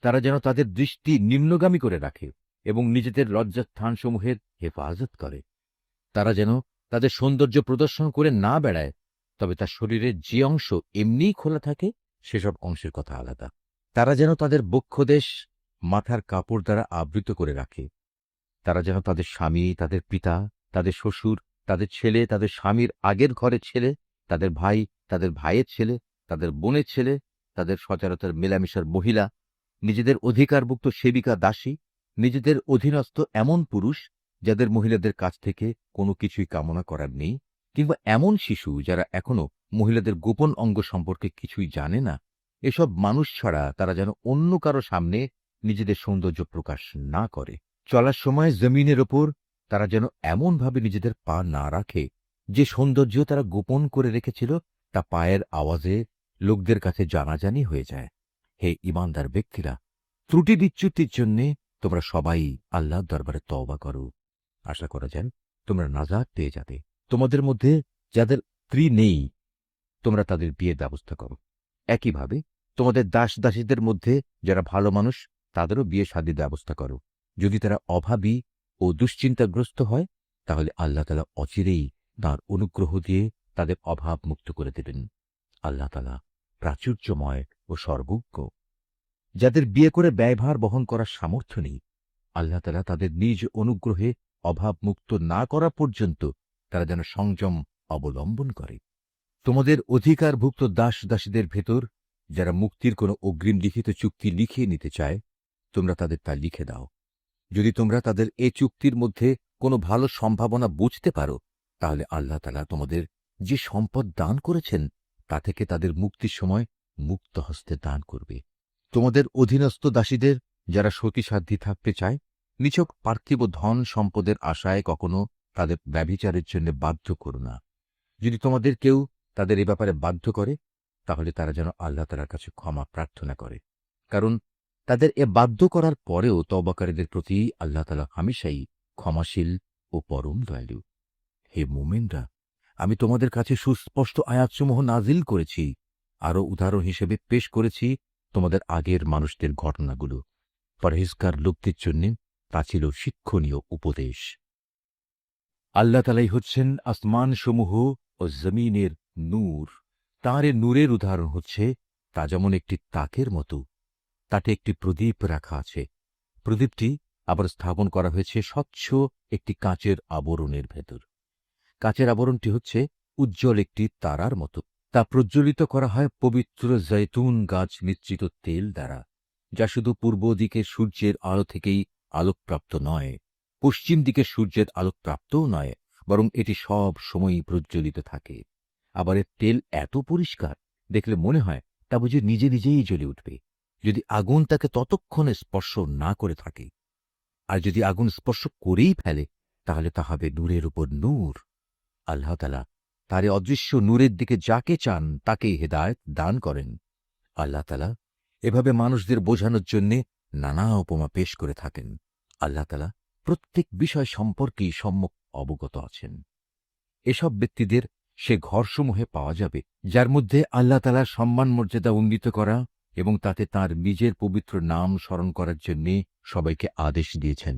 তারা যেন তাদের দৃষ্টি নিম্নগামী করে রাখে এবং নিজেদের লজ্জাস্থানসমূহের হেফাজত করে। তারা যেন তাদের সৌন্দর্য প্রদর্শন করে না বেড়ায়, তবে তার শরীরের যে অংশ এমনিই খোলা থাকে সেসব অংশের কথা আলাদা। তারা যেন তাদের বক্ষদেশ মাথার কাপড় দ্বারা আবৃত করে রাখে। তারা যেন তাদের স্বামী, তাদের পিতা, তাদের শ্বশুর, তাদের ছেলে, তাদের স্বামীর আগের ঘরের ছেলে, তাদের ভাই, তাদের ভাইয়ের ছেলে, তাদের বোনের ছেলে, তাদের সচরাচর মেলামেশার মহিলা, নিজেদের অধিকারভুক্ত সেবিকা দাসী, নিজেদের অধীনস্থ এমন পুরুষ যাদের মহিলাদের কাছ থেকে কোনো কিছুই কামনা করার নেই, কিংবা এমন শিশু যারা এখনো মহিলাদের গোপন অঙ্গ সম্পর্কে কিছুই জানে না, এসব মানুষ ছাড়া তারা যেন অন্য কারো সামনে নিজেদের সৌন্দর্য প্রকাশ না করে। চলার সময় জমিনের ওপর তারা যেন এমনভাবে নিজেদের পা না রাখে যে সৌন্দর্য তারা গোপন করে রেখেছিল তা পায়ের আওয়াজে লোকদের কাছে জানাজানি হয়ে যায়। হে ঈমানদার ব্যক্তিরা, ত্রুটি বিচ্যুতির জন্যে তোমরা সবাই আল্লাহর দরবারে তওবা করো। আশা করা যায় তোমরা নাজাত পেয়ে যাবে। তোমাদের মধ্যে যাদের স্ত্রী নেই, তোমরা তাদের বিয়ের ব্যবস্থা করো। একইভাবে তোমাদের দাস দাসীদের মধ্যে যারা ভালো মানুষ, তাদেরও বিয়ে শাদীর ব্যবস্থা করো। যদি তারা অভাবী ও দুশ্চিন্তাগ্রস্ত হয়, তাহলে আল্লাহ তাআলা অচিরেই তাঁর অনুগ্রহ দিয়ে তাদের অভাব মুক্ত করে দেবেন। আল্লাহ তাআলা প্রাচুর্যময় ও সর্বজ্ঞ। যাদের বিয়ে করে ব্যয়ভার বহন করার সামর্থ্য নেই, আল্লাহ তাআলা তাদের নিজ অনুগ্রহে অভাব মুক্ত না করা পর্যন্ত তারা যেন সংযম অবলম্বন করে। তোমাদের অধিকারভুক্ত দাস দাসীদের ভেতর যারা মুক্তির কোনো অগ্রিম লিখিত চুক্তি লিখিয়ে নিতে চায়, তোমরা তাদের তা লিখে দাও। যদি তোমরা তাদের এ চুক্তির মধ্যে কোনো ভালো সম্ভাবনা বুঝতে পারো, তাহলে আল্লাহ তাআলা তোমাদের যে সম্পদ দান করেছেন তা থেকে তাদের মুক্তির সময় মুক্ত হস্তে দান করবে। তোমাদের অধীনস্থ দাসীদের যারা সতীসাধ্যী থাকতে চায়, নিছক পার্থিব ধন সম্পদের আশায় কখনো তাদের ব্যভিচারের জন্য বাধ্য করো না। যদি তোমাদের কেউ তাদের এ ব্যাপারে বাধ্য করে, তাহলে তারা যেন আল্লাহ তাআলার কাছে ক্ষমা প্রার্থনা করে, কারণ তাদের এ বাধ্য করার পরেও তওবাকারীদের প্রতি আল্লাহ তাআলা হামেশাই ক্ষমাশীল ও পরম দয়ালু। হে মুমিনরা, আমি তোমাদের কাছে সুস্পষ্ট আয়াতসমূহ নাজিল করেছি, আরও উদাহরণ হিসেবে পেশ করেছি তোমাদের আগের মানুষদের ঘটনাগুলো। পরহেজগার লোকদের জন্য তা ছিল শিক্ষণীয় উপদেশ। আল্লাহ তাআলাই হচ্ছেন আসমানসমূহ ও জমিনের নূর। তাঁর এ নূরের উদাহরণ হচ্ছে তা যেমন একটি তাকের মতো, তাতে একটি প্রদীপ রাখা আছে। প্রদীপটি আবার স্থাপন করা হয়েছে স্বচ্ছ একটি কাঁচের আবরণের ভেতর। কাঁচের আবরণটি হচ্ছে উজ্জ্বল একটি তারার মতো। তা প্রজ্বলিত করা হয় পবিত্র জৈতুন গাছ মিশ্রিত তেল দ্বারা, যা শুধু পূর্ব দিকে সূর্যের আলো থেকেই আলোকপ্রাপ্ত নয়, পশ্চিম দিকে সূর্যের আলোকপ্রাপ্তও নয়, বরং এটি সব সময়ই প্রজ্বলিত থাকে। আবার এর তেল এত পরিষ্কার, দেখলে মনে হয় তা বুঝি নিজে নিজেই জ্বলে উঠবে, যদি আগুন তাকে ততক্ষণে স্পর্শ না করে থাকে। আর যদি আগুন স্পর্শ করেই ফেলে, তাহলে তা হবে নূরের উপর নূর। আল্লাহ তাআলা তার এ অদৃশ্য নূরের দিকে যাকে চান তাকেই হেদায়েত দান করেন। আল্লাহ তাআলা এভাবে মানুষদের বোঝানোর জন্য নানা উপমা পেশ করে থাকেন। আল্লাহ তাআলা প্রত্যেক বিষয় সম্পর্কেই সম্যক অবগত আছেন। এসব ব্যক্তিদের সে ঘরসমূহে পাওয়া যাবে, যার মধ্যে আল্লাহ তাআলার সম্মান মর্যাদা উন্নীত করা এবং তাতে তাঁর নিজের পবিত্র নাম স্মরণ করার জন্য সবাইকে আদেশ দিয়েছেন।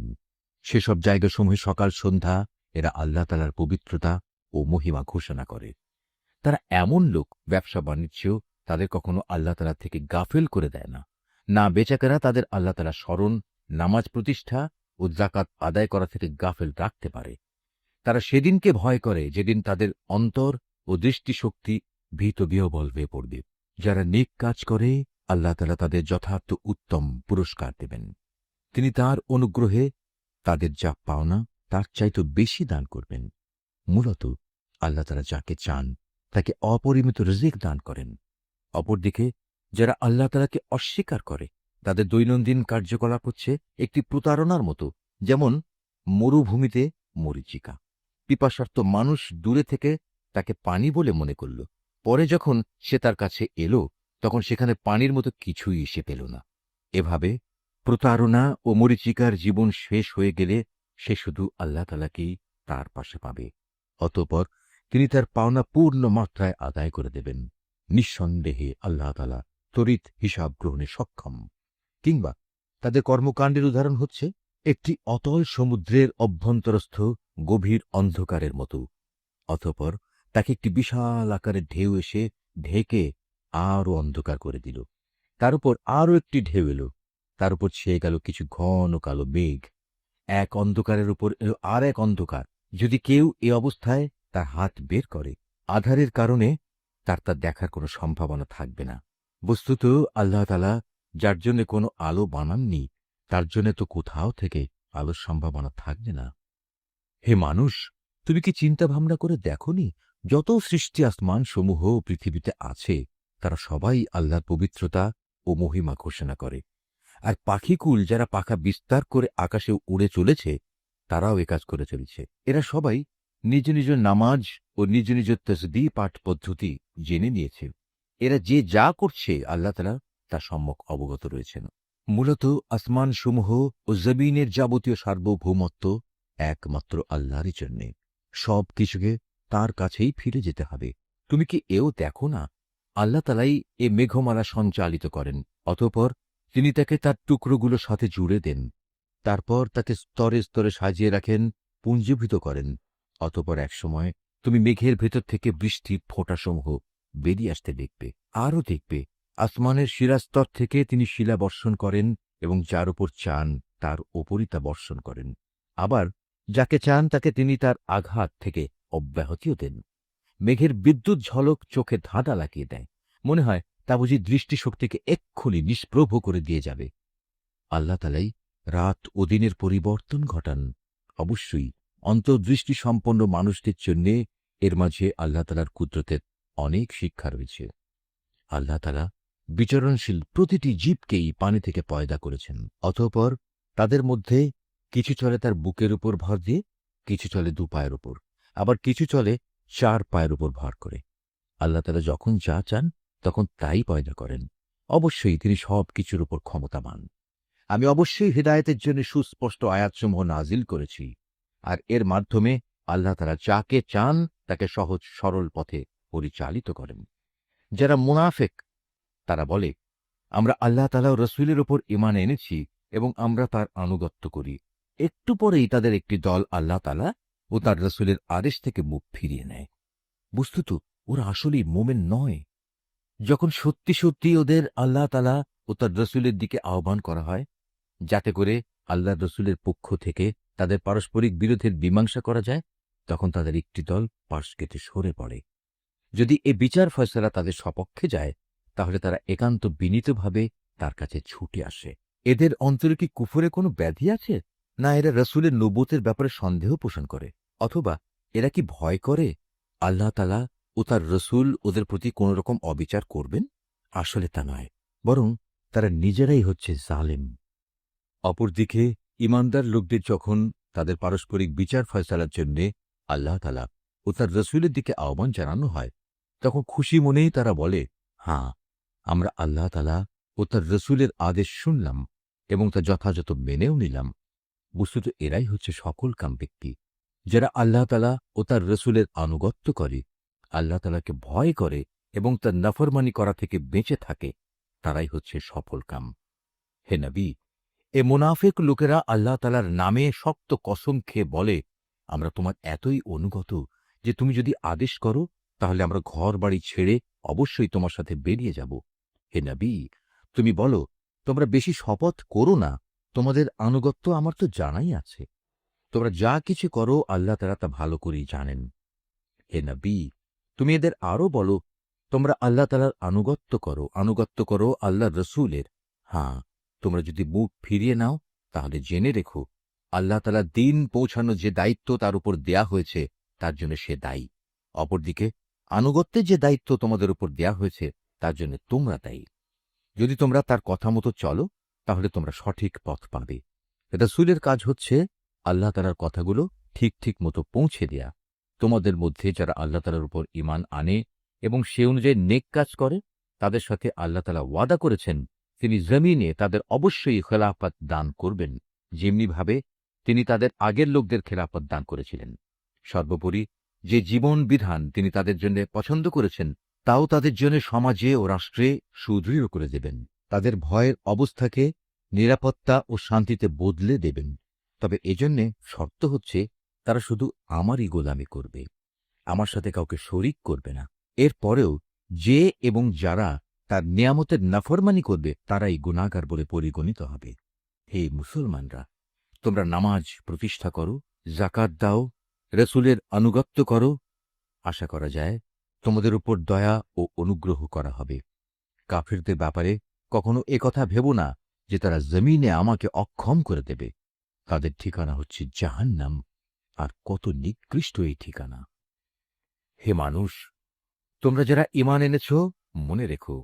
সেসব জায়গাসমূহে সকাল সন্ধ্যা এরা আল্লাহ তাআলার পবিত্রতা ও মহিমা ঘোষণা করে। তারা এমন লোক, ব্যবসা বাণিজ্য তাদের কখনো আল্লাহ তাআলা থেকে গাফেল করে দেয় না। না বেচাকেনা তাদের আল্লাহ তাআলার স্মরণ, নামাজ প্রতিষ্ঠা ও যাকাত আদায় করা থেকে গাফেল রাখতে পারে। তারা সেদিনকে ভয় করে যেদিন তাদের অন্তর ও দৃষ্টিশক্তি ভীতবিহ্বল হয়ে পড়বে। যারা নেক কাজ করে, আল্লাহ তাআলা তাদের যথার্থ উত্তম পুরস্কার দেবেন। তিনি তাঁর অনুগ্রহে তাদের যা পাওনা তার চাইতে বেশি দান করবেন। মূলত আল্লাহ তাআলা যাকে চান তাকে অপরিমিত রিজিক দান করেন। অপরদিকে যারা আল্লাহ তাআলাকে অস্বীকার করে, তাদের দৈনন্দিন কার্যকলাপ হচ্ছে একটি প্রতারণার মতো, যেমন মরুভূমিতে মরীচিকা। পিপাসার্ত মানুষ দূরে থেকে তাকে পানি বলে মনে করল, পরে যখন সে তার কাছে এলো, তখন সেখানে পানির মতো কিছুই এসে পেল না। এভাবে প্রতারণা ও মরীচিকার জীবন শেষ হয়ে গেলে সে শুধু আল্লাহ তাআলাকেই তার পাশে পাবে। অতঃপর তিনি তার পাওনা পূর্ণ মাত্রায় আদায় করে দেবেন। নিঃসন্দেহে আল্লাহ তাআলা তড়িৎ হিসাব গ্রহণে সক্ষম। কিংবা তাদের কর্মকাণ্ডের উদাহরণ হচ্ছে একটি অতল সমুদ্রের অভ্যন্তরস্থ গভীর অন্ধকারের মতো। অতঃপর তাকে একটি বিশাল আকারের ঢেউ এসে ঢেকে আরও অন্ধকার করে দিল। তার উপর আরও একটি ঢেউ এলো, তার উপর ছেয়ে গেল কিছু ঘন কালো মেঘ। এক অন্ধকারের উপর এলো আর এক অন্ধকার। যদি কেউ এ অবস্থায় তার হাত বের করে, আধারের কারণে তার তা দেখার কোনো সম্ভাবনা থাকবে না। বস্তুত আল্লাহ তাআলা যার জন্য কোনো আলো বানাননি, তার জন্য তো কোথাও থেকে আলোর সম্ভাবনা থাকবে না। হে মানুষ, তুমি কি চিন্তা ভাবনা করে দেখনি, যত সৃষ্টি আসমান সমূহ পৃথিবীতে আছে, তারা সবাই আল্লাহর পবিত্রতা ও মহিমা ঘোষণা করে। আর পাখিকুল যারা পাখা বিস্তার করে আকাশে উড়ে চলেছে, তারাও এ কাজ করে চলেছে। এরা সবাই নিজ নিজ নামাজ ও নিজ নিজ তসবিহ পাঠ পদ্ধতি জেনে নিয়েছে। এরা যে যা করছে আল্লাহ তাআলা তা সম্যক অবগত রয়েছেন। মূলত আসমান সমূহ ও জমিনের যাবতীয় সার্বভৌমত্ব একমাত্র আল্লাহরই জন্যে। সব কিছুকে তার কাছেই ফিরে যেতে হবে। তুমি কি এও দেখো না, আল্লাহ তালাই এ মেঘমালা সঞ্চালিত করেন, অতঃপর তিনি তাকে তার টুকরোগুলোর সাথে জুড়ে দেন, তারপর তাকে স্তরে স্তরে সাজিয়ে রাখেন, পুঞ্জীভূত করেন। অতঃপর একসময় তুমি মেঘের ভেতর থেকে বৃষ্টির ফোঁটাসমূহ বেরিয়ে আসতে দেখবে। আরও দেখবে আসমানের শিলাস্তর থেকে তিনি শিলা বর্ষণ করেন এবং যার উপর চান তার ওপরই তা বর্ষণ করেন। আবার যাকে চান তাকে তিনি তার আঘাত থেকে অব্যাহতিও দেন। মেঘের বিদ্যুৎ ঝলক চোখে ধাঁধা লাগিয়ে দেয়, মনে হয় তা বুঝি দৃষ্টিশক্তিকে এক্ষুনি নিষ্প্রভ করে দিয়ে যাবে। আল্লাহ তালাই রাত ও দিনের পরিবর্তন ঘটান। অবশ্যই অন্তর্দৃষ্টি সম্পন্ন মানুষদের জন্য এর মাঝে আল্লাহ তালার কুদরতের অনেক শিক্ষা রয়েছে। আল্লাহ তালা বিচরণশীল প্রতিটি জীবকেই পানি থেকে পয়দা করেছেন, অতঃপর তাদের মধ্যে কিছু চলে তার বুকের উপর ভর দিয়ে, কিছু চলে দু পায়ের উপর, আবার কিছু চলে 4 পায়ের উপর ভর করে। আল্লাহ তালা যখন যা চান তখন তাই পয়দা করেন। অবশ্যই তিনি সব কিছুর উপর ক্ষমতাবান। আমি অবশ্যই হিদায়েতের জন্য সুস্পষ্ট আয়াতসমূহ নাজিল করেছি, আর এর মাধ্যমে আল্লাহ তাআলা যাকে চান তাকে সহজ সরল পথে পরিচালিত করেন। যারা মুনাফিক তারা বলে, আমরা আল্লাহ তাআলা ও রাসূলের উপর ঈমান এনেছি এবং আমরা তার আনুগত্য করি। একটু পরেই তাদের একটি দল আল্লাহ তাআলা ও তার রাসূলের আদেশ থেকে মুখ ফিরিয়ে নেয়। বস্তুত ওরা আসলেই মোমেন নয়। যখন সত্যি সত্যি ওদের আল্লাহ তাআলা ও তার রাসূলের দিকে আহ্বান করা হয়, যাতে করে আল্লাহ রসুলের পক্ষ থেকে তাদের পারস্পরিক বিরোধের মীমাংসা করা যায়, তখন তাদের একটি দল পাশ কেটে সরে পড়ে। যদি এ বিচার ফয়সালা তাদের সপক্ষে যায়, তাহলে তারা একান্ত বিনীতভাবে তার কাছে ছুটে আসে। এদের অন্তরে কি কুফরে কোনো ব্যাধি আছে, না এরা রসুলের নবুতের ব্যাপারে সন্দেহ পোষণ করে, অথবা এরা কি ভয় করে আল্লাহ তাআলা ও তার রসুল ওদের প্রতি কোন রকম অবিচার করবেন? আসলে তা নয়, বরং তারা নিজেরাই হচ্ছে জালেম। অপরদিকে ঈমানদার লোকদের যখন তাদের পারস্পরিক বিচার ফয়সালার জন্যে আল্লাহ তাআলা ও তার রসুলের দিকে আহ্বান জানানো হয়, তখন খুশি মনেই তারা বলে, হ্যাঁ, আমরা আল্লাহ তাআলা ও তার রসুলের আদেশ শুনলাম এবং তা যথাযথ মেনেও নিলাম। বস্তুত এরাই হচ্ছে সকল কাম ব্যক্তি, যারা আল্লাহ তাআলা ও তার রসুলের আনুগত্য করে, আল্লাহ তাআলাকে ভয় করে এবং তার নাফরমানি করা থেকে বেঁচে থাকে, তারাই হচ্ছে সফল কাম। হে নবী, এ মুনাফিক লোকেরা আল্লাহ তাআলার নামে শক্ত কসম খেয়ে বলে, আমরা তোমার এতই অনুগত যে তুমি যদি আদেশ করো তাহলে আমরা ঘর বাড়ি ছেড়ে অবশ্যই তোমার সাথে বেরিয়ে যাব। হে নবী, তুমি বলো, তোমরা বেশি শপথ করো না, তোমাদের আনুগত্য আমার তো জানাই আছে। তোমরা যা কিছু করো আল্লাহ তাআলা তা ভালো করেই জানেন। হে নবী, তুমি এদের আরো বলো, তোমরা আল্লাহ তাআলার আনুগত্য করো আল্লাহর রসূলের। হ্যাঁ, তোমরা যদি মুখ ফিরিয়ে নাও তাহলে জেনে রেখো, আল্লাহ তাআলা দ্বীন পৌঁছানোর যে দায়িত্ব তার উপর দেয়া হয়েছে তার জন্য সে দায়ী। অপরদিকে আনুগত্যের যে দায়িত্ব তোমাদের উপর দেয়া হয়েছে তার জন্য তোমরা দায়ী। যদি তোমরা তার কথা মতো চলো তাহলে তোমরা সঠিক পথ পাবে। রাসূলের কাজ হচ্ছে আল্লাহ তাআলার কথাগুলো ঠিক ঠিক মতো পৌঁছে দেয়া। তোমাদের মধ্যে যারা আল্লাহ তাআলার উপর ঈমান আনে এবং সে অনুযায়ী নেক কাজ করে, তাদের সাথে আল্লাহ তাআলা ওয়াদা করেছেন তিনি জমিনে তাদের অবশ্যই খেলাফত দান করবেন, যেমনিভাবে তিনি তাদের আগের লোকদের খেলাফত দান করেছিলেন। সর্বোপরি যে জীবন বিধান তিনি তাদের জন্য পছন্দ করেছেন তাও তাদের জন্য সমাজে ও রাষ্ট্রে সুদৃঢ় করে দেবেন। তাদের ভয়ের অবস্থাকে নিরাপত্তা ও শান্তিতে বদলে দেবেন। তবে এজন্যে শর্ত হচ্ছে তারা শুধু আমারই গোলামি করবে, আমার সাথে কাউকে শরিক করবে না। এর পরেও যে এবং যারা তার নিয়ামতের নাফরমানি করবে তারাই গুনাহগার বলে পরিগণিত হবে। হে মুসলমানরা, তোমরা নামাজ প্রতিষ্ঠা করো, যাকাত দাও, রসুলের আনুগত্য করো, আশা করা যায় তোমাদের উপর দয়া ও অনুগ্রহ করা হবে। কাফিরদের ব্যাপারে কখনো একথা ভেবো না যে তারা জমিনে আমাকে অক্ষম করে দেবে। তাদের ঠিকানা হচ্ছে জাহান্নাম, আর কত নিকৃষ্ট এই ঠিকানা। হে মানুষ, তোমরা যারা ঈমান এনেছ, মনে রেখো,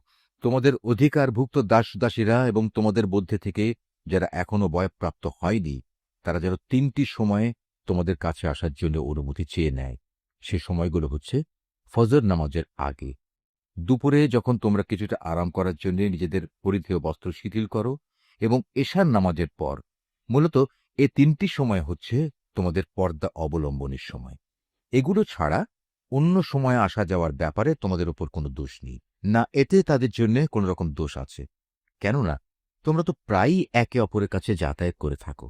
তোমাদের অধিকারভুক্ত দাসদাসীরা এবং তোমাদের মধ্যে থেকে যারা এখনো বয়ঃপ্রাপ্ত হয়নি, তারা যেন 3টি সময়ে তোমাদের কাছে আসার জন্য অনুমতি চেয়ে নেয়। সে সময়গুলো হচ্ছে ফজর নামাজের আগে, দুপুরে যখন তোমরা কিছুটা আরাম করার জন্য নিজেদের পরিধেয় বস্ত্র শিথিল করো, এবং এশার নামাজের পর। মূলত এ 3টি সময় হচ্ছে তোমাদের পর্দা অবলম্বনের সময়। এগুলো ছাড়া অন্য সময়ে আসা যাওয়ার ব্যাপারে তোমাদের উপর কোনো দোষ নেই, না এতে তাদের জন্য কোনো রকম দোষ আছে। কেননা তোমরা তো প্রায়ই একে অপরের কাছে যাতায়াত করে থাকো।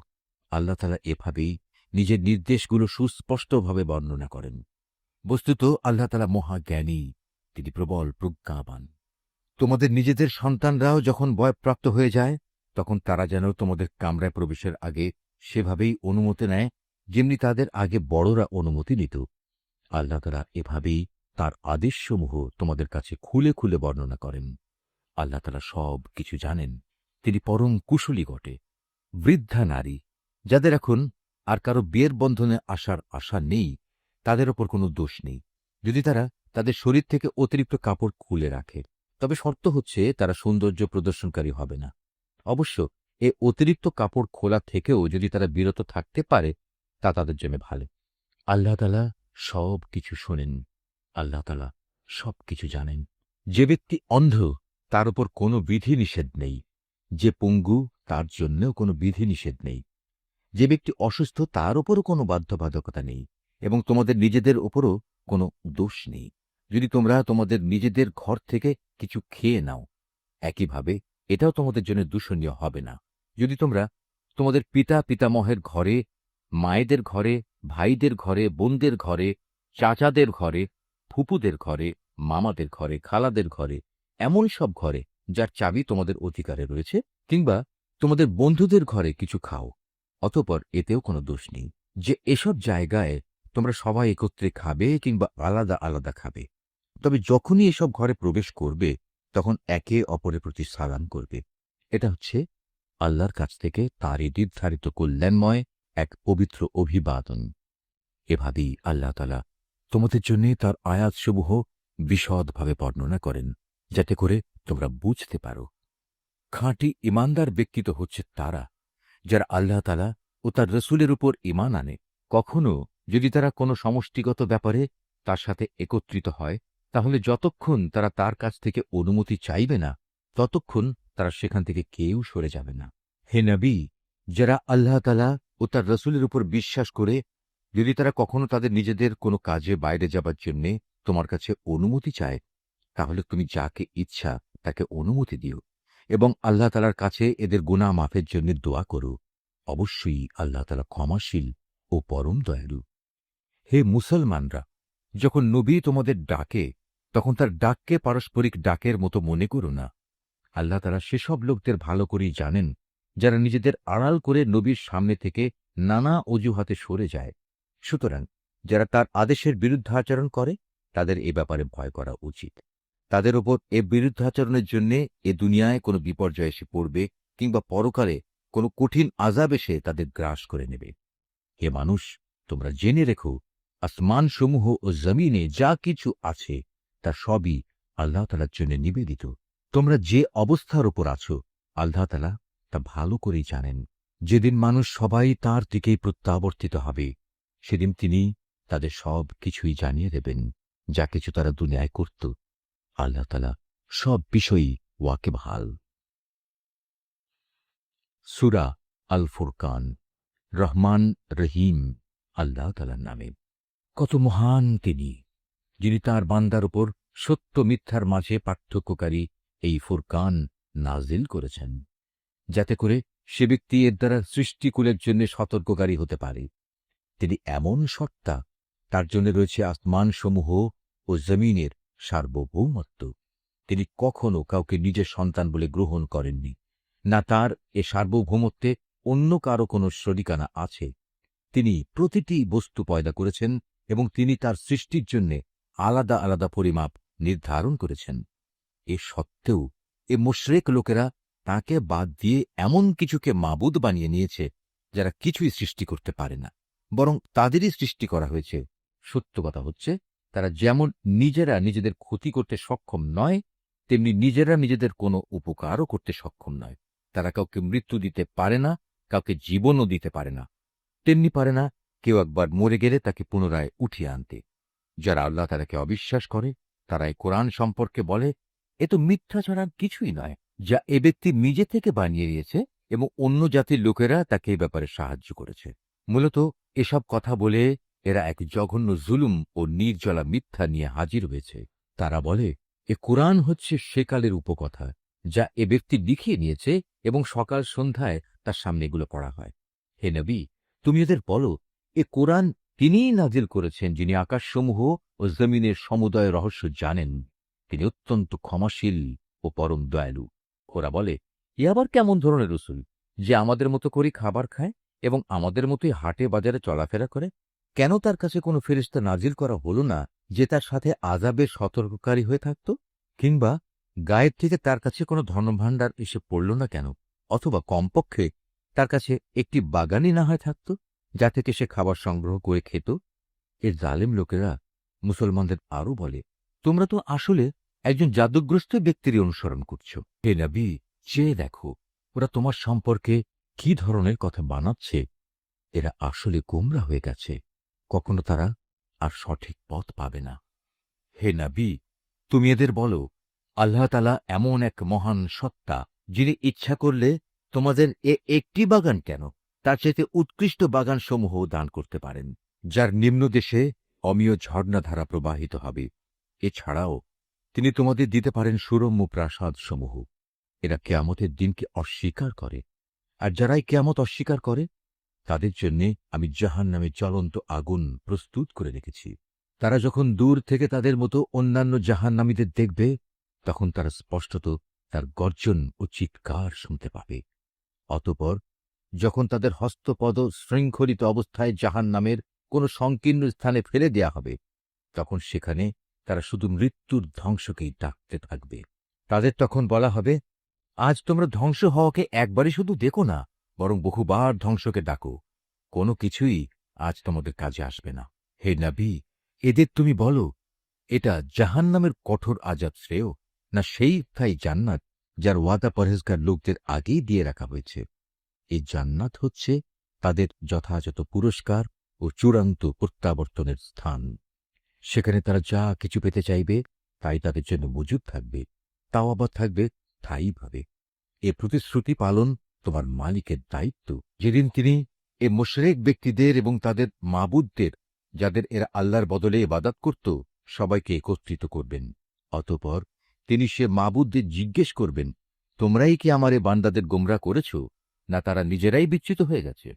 আল্লাহ তাআলা এভাবেই নিজের নির্দেশগুলো সুস্পষ্টভাবে বর্ণনা করেন। বস্তুত আল্লাহ তাআলা মহাজ্ঞানী, তিনি প্রবল প্রজ্ঞাবান। তোমাদের নিজেদের সন্তানরাও যখন বয়প্রাপ্ত হয়ে যায়, তখন তারা যেন তোমাদের কামরায় প্রবেশের আগে সেভাবেই অনুমতি নেয়, যেমনি তাদের আগে বড়রা অনুমতি নিত। আল্লাহ তাআলা এভাবেই তার আদেশসমূহ তোমাদের কাছে খুলে খুলে বর্ণনা করেন। আল্লাহ তাআলা সব কিছু জানেন, তিনি পরম কুশলী বটে। বৃদ্ধা নারী যাদের এখন আর কারো বিয়ের বন্ধনে আসার আশা নেই, তাদের ওপর কোনো দোষ নেই যদি তারা তাদের শরীর থেকে অতিরিক্ত কাপড় খুলে রাখে। তবে শর্ত হচ্ছে তারা সৌন্দর্য প্রদর্শনকারী হবে না। অবশ্য এ অতিরিক্ত কাপড় খোলা থেকেও যদি তারা বিরত থাকতে পারে, তা তাদের জন্য ভালো। আল্লাহ তাআলা সব কিছু শোনেন, আল্লাহ তাআলা সব কিছু জানেন। যে ব্যক্তি অন্ধ তার উপর কোনো বিধি নিষেধ নেই, যে পঙ্গু তার জন্যও কোনো বিধি নিষেধ নেই, যে ব্যক্তি অসুস্থ তার উপরও কোনো বাধ্যবাধকতা নেই, এবং তোমাদের নিজেদের উপরও কোনো দোষ নেই যদি তোমরা তোমাদের নিজেদের ঘর থেকে কিছু খেয়ে নাও। একইভাবে এটাও তোমাদের জন্য দূষণীয় হবে না যদি তোমরা তোমাদের পিতা পিতামহের ঘরে, মায়েদের ঘরে, ভাইদের ঘরে, বোনদের ঘরে, চাচাদের ঘরে, ফুপুদের ঘরে, মামাদের ঘরে, খালাদের ঘরে, এমন সব ঘরে যার চাবি তোমাদের অধিকারে রয়েছে, কিংবা তোমাদের বন্ধুদের ঘরে কিছু খাও। অতঃপর এতেও কোনো দোষ নেই যে এসব জায়গায় তোমরা সবাই একত্রে খাবে কিংবা আলাদা আলাদা খাবে। তবে যখনই এসব ঘরে প্রবেশ করবে, তখন একে অপরের প্রতি সালাম করবে। এটা হচ্ছে আল্লাহর কাছ থেকে তাঁরই নির্ধারিত কল্যাণময় এক পবিত্র অভিবাদন। এভাবেই আল্লাহ তাআলা তোমাদের জন্য তার আয়াতসমূহ বিশদভাবে বর্ণনা করেন, যাতে করে তোমরা বুঝতে পারো। খাঁটি ঈমানদার ব্যক্তি তো হচ্ছে তারা যারা আল্লাহ তাআলা ও তার রসুলের উপর ঈমান আনে। কখনো যদি তারা কোনো সমষ্টিগত ব্যাপারে তার সাথে একত্রিত হয়, তাহলে যতক্ষণ তারা তার কাছ থেকে অনুমতি চাইবে না, ততক্ষণ তারা সেখান থেকে কেউ সরে যাবে না। হে নবী, যারা আল্লাহ তাআলা ও তার রসুলের উপর বিশ্বাস করে যদি তারা কখনো তাদের নিজেদের কোনো কাজে বাইরে যাবার জন্যে তোমার কাছে অনুমতি চায়, তাহলে তুমি যাকে ইচ্ছা তাকে অনুমতি দিও এবং আল্লাহ তাআলার কাছে এদের গুনাহ মাফের জন্য দোয়া করো। অবশ্যই আল্লাহ তাআলা ক্ষমাশীল ও পরম দয়ালু। হে মুসলমানরা, যখন নবী তোমাদের ডাকে, তখন তার ডাককে পারস্পরিক ডাকের মতো মনে করো না। আল্লাহ তাআলা সেসব লোকদের ভালো করেই জানেন যারা নিজেদের আড়াল করে নবীর সামনে থেকে নানা অজুহাতে সরে যায়। সুতরাং যারা তার আদেশের বিরুদ্ধাচরণ করে, তাদের এ ব্যাপারে ভয় করা উচিত। তাদের ওপর এ বিরুদ্ধাচরণের জন্য এ দুনিয়ায় কোনো বিপর্যয় এসে পড়বে, কিংবা পরকালে কোনো কঠিন আযাব এসে তাদের গ্রাস করে নেবে। হে মানুষ, তোমরা জেনে রেখো, আসমানসমূহ ও জমিনে যা কিছু আছে তা সবই আল্লাহ তাআলার জন্য নিবেদিত। তোমরা যে অবস্থার ওপর আছো, আল্লাহ তাআলা তা ভালো করেই জানেন। যেদিন মানুষ সবাই তাঁর দিকেই প্রত্যাবর্তিত হবে, সেদিন তিনি তাদের সব কিছুই জানিয়ে দেবেন, যা কিছু তারা দুনিয়ায় করত। আল্লাহ তাআলা সব বিষয়ই ওয়াকিবহাল। সূরা আল ফুরকান। রহমান রহিম আল্লাহ তাআলার নামে। কত মহান তিনি, যিনি তাঁর বান্দার উপর সত্য মিথ্যার মাঝে পার্থক্যকারী এই ফুরকান নাজিল করেছেন, যাতে করে সে ব্যক্তি এর দ্বারা সৃষ্টিকুলের জন্য সতর্ককারী হতে পারে। তিনি এমন সত্তা, তার জন্য রয়েছে আসমানসমূহ ও জমিনের সার্বভৌমত্ব। তিনি কখনো কাউকে নিজের সন্তান বলে গ্রহণ করেননি, না তার এ সার্বভৌমত্বে অন্য কারো কোনো শরিকানা আছে। তিনি প্রতিটি বস্তু পয়দা করেছেন এবং তিনি তার সৃষ্টির জন্য আলাদা আলাদা পরিমাপ নির্ধারণ করেছেন। এ সত্ত্বেও এ মুশরিক লোকেরা তাঁকে বাদ দিয়ে এমন কিছুকে মাবুদ বানিয়ে নিয়েছে যারা কিছুই সৃষ্টি করতে পারে না, বরং তাদেরই সৃষ্টি করা হয়েছে। সত্য কথা হচ্ছে, তারা যেমন নিজেরা নিজেদের ক্ষতি করতে সক্ষম নয়, তেমনি নিজেরা নিজেদের কোনো উপকারও করতে সক্ষম নয়। তারা কাউকে মৃত্যু দিতে পারে না, কাউকে জীবনও দিতে পারে না, তেমনি পারে না কেউ একবার মরে গেলে তাকে পুনরায় উঠিয়ে আনতে। যারা আল্লাহ তাআলাকে অবিশ্বাস করে, তারা এই কোরআন সম্পর্কে বলে, এ তো মিথ্যা ছাড়া কিছুই নয়, যা এ ব্যক্তি নিজে থেকে বানিয়ে নিয়েছে এবং অন্য জাতির লোকেরা তাকে এই ব্যাপারে সাহায্য করেছে। মূলত এসব কথা বলে এরা এক জঘন্য জুলুম ও নির্জলা মিথ্যা নিয়ে হাজির হয়েছে। তারা বলে, এ কোরআন হচ্ছে সেকালের উপকথা, যা এ ব্যক্তি লিখিয়ে নিয়েছে এবং সকাল সন্ধ্যায় তার সামনে এগুলো পড়া হয়। হে নবী, তুমি এদের বলো, এ কোরআন তিনিই নাজিল করেছেন, যিনি আকাশসমূহ ও জমিনের সমুদয় রহস্য জানেন। তিনি অত্যন্ত ক্ষমাশীল ও পরম দয়ালু। ওরা বলে, এ আবার কেমন ধরনের রসুল, যে আমাদের মতো করে খাবার খায় এবং আমাদের মতোই হাটে বাজারে চলাফেরা করে? কেন তার কাছে কোনো ফেরেশতা নাজিল করা হলো না, যে তার সাথে আযাবের সতর্ককারী হয়ে থাকত? কিংবা গায়েব থেকে তার কাছে কোনো ধনভাণ্ডার এসে পড়ল না কেন? অথবা কমপক্ষে তার কাছে একটি বাগানই না হয় থাকত, যা থেকে সে খাবার সংগ্রহ করে খেত? এর জালেম লোকেরা মুসলমানদের আরও বলে, তোমরা তো আসলে একজন জাদুগ্রস্ত ব্যক্তিরই অনুসরণ করছো। হে নবী, চেয়ে দেখো ওরা তোমার সম্পর্কে কি ধরনের কথা বানাচ্ছে। এরা আসলে গোমরা হয়ে গেছে, কখনো তারা আর সঠিক পথ পাবে না। হে নবী, তুমি এদের বলো, আল্লাহ তাআলা এমন এক মহান সত্তা, যিনি ইচ্ছা করলে তোমাদের একটি বাগান কেন, তার চাইতে উৎকৃষ্ট বাগানসমূহ দান করতে পারেন, যার নিম্নদেশে অমীয় ঝর্ণাধারা প্রবাহিত হবে। এছাড়াও তিনি তোমাদের দিতে পারেন সুরম্য প্রাসাদসমূহ। এরা কেয়ামতের দিনকে অস্বীকার করে, আর যারাই কেয়ামত অস্বীকার করে তাদের জন্যে আমি জাহান্নামে জ্বলন্ত আগুন প্রস্তুত করে রেখেছি। তারা যখন দূর থেকে তাদের মতো অন্যান্য জাহান্নামীদের দেখবে, তখন তারা স্পষ্টত তার গর্জন ও চিৎকার শুনতে পাবে। অতঃপর যখন তাদের হস্তপদ শৃঙ্খলিত অবস্থায় জাহান্নামের কোনো সংকীর্ণ স্থানে ফেলে দেয়া হবে, তখন সেখানে তারা শুধু মৃত্যুর ধ্বংসকেই ডাকতে থাকবে। তাদের তখন বলা হবে, আজ তোমরা ধ্বংস হওয়াকে একবারই শুধু দেখো না, বরং বহুবার ধ্বংসকে ডাকো। কোনো কিছুই আজ তোমাদের কাজে আসবে না। হে নবী, এদের তুমি বলো, এটা জাহান্নামের কঠোর আযাব শ্রেয়, না সেই স্থায়ী জান্নাত যার ওয়াদা পরহেজগার লোকদের আগেই দিয়ে রাখা হয়েছে? এই জান্নাত হচ্ছে তাদের যথাযথ পুরস্কার ও চূড়ান্ত প্রত্যাবর্তনের স্থান। সেখানে তারা যা কিছু পেতে চাইবে তাই তাদের জন্য মজুদ থাকবে, তাও আবার থাকবে স্থায়ীভাবে। এ প্রতিশ্রুতি পালন তোমার মালিকের দায়িত্ব, যেদিন তিনি এ মুশরিক ব্যক্তিদের এবং তাদের মাবুদদের, যাদের এরা আল্লাহর বদলে ইবাদত করত, সবাইকে একত্রিত করবেন। অতঃপর তিনি সে মাবুদদের জিজ্ঞেস করবেন, তোমরাই কি আমার এ বান্দাদের গোমরা করেছ, না তারা নিজেরাই বিচ্যুত হয়ে গেছে?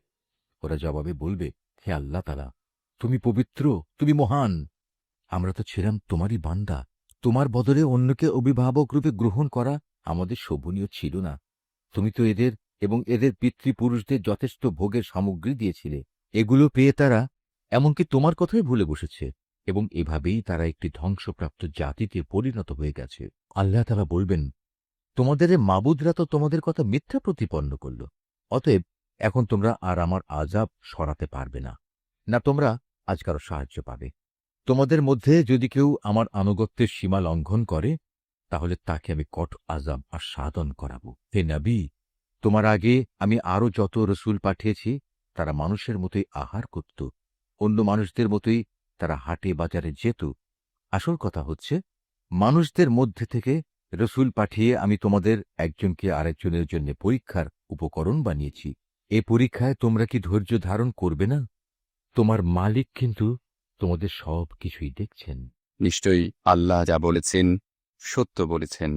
ওরা জবাবে বলবে, হে আল্লাহ তাআলা, তুমি পবিত্র, তুমি মহান। আমরা তো ছিলাম তোমারই বান্দা। তোমার বদলে অন্যকে অভিভাবক রূপে গ্রহণ করা আমাদের শোভনীয় ছিল না। তুমি তো এদের এবং এদের পিতৃপুরুষদের যথেষ্ট ভোগের সামগ্রী দিয়েছিলে। এগুলো পেয়ে তারা এমনকি তোমার কথাই ভুলে বসেছে, এবং এভাবেই তারা একটি ধ্বংসপ্রাপ্ত জাতিতে পরিণত হয়ে গেছে। আল্লাহ তাআলা বলবেন, তোমাদের এ মাবুদরা তো তোমাদের কথা মিথ্যা প্রতিপন্ন করল। অতএব এখন তোমরা আর আমার আযাব সরাতে পারবে না, না তোমরা আজ কারো সাহায্য পাবে। তোমাদের মধ্যে যদি কেউ আমার আনুগত্যের সীমা লঙ্ঘন করে, তাহলে তাকে আমি কঠোর আযাব আস্বাদন করাবো। হে নবী, তোমার আগে আমি আরো যত রসুল পাঠিয়েছি, তারা মানুষের মতোই আহার করত, অন্য মানুষদের মতোই তারা হাটে বাজারে যেত। আসল কথা হচ্ছে, মানুষদের মধ্যে থেকে রসুল পাঠিয়ে আমি তোমাদের একজনকে আরেকজনের জন্য পরীক্ষার উপকরণ বানিয়েছি। এ পরীক্ষায় তোমরা কি ধৈর্য ধারণ করবে না? তোমার মালিক কিন্তু তোমাদের সব কিছুই দেখছেন। নিশ্চয়ই আল্লাহ যা বলেছেন সত্য বলেছেন।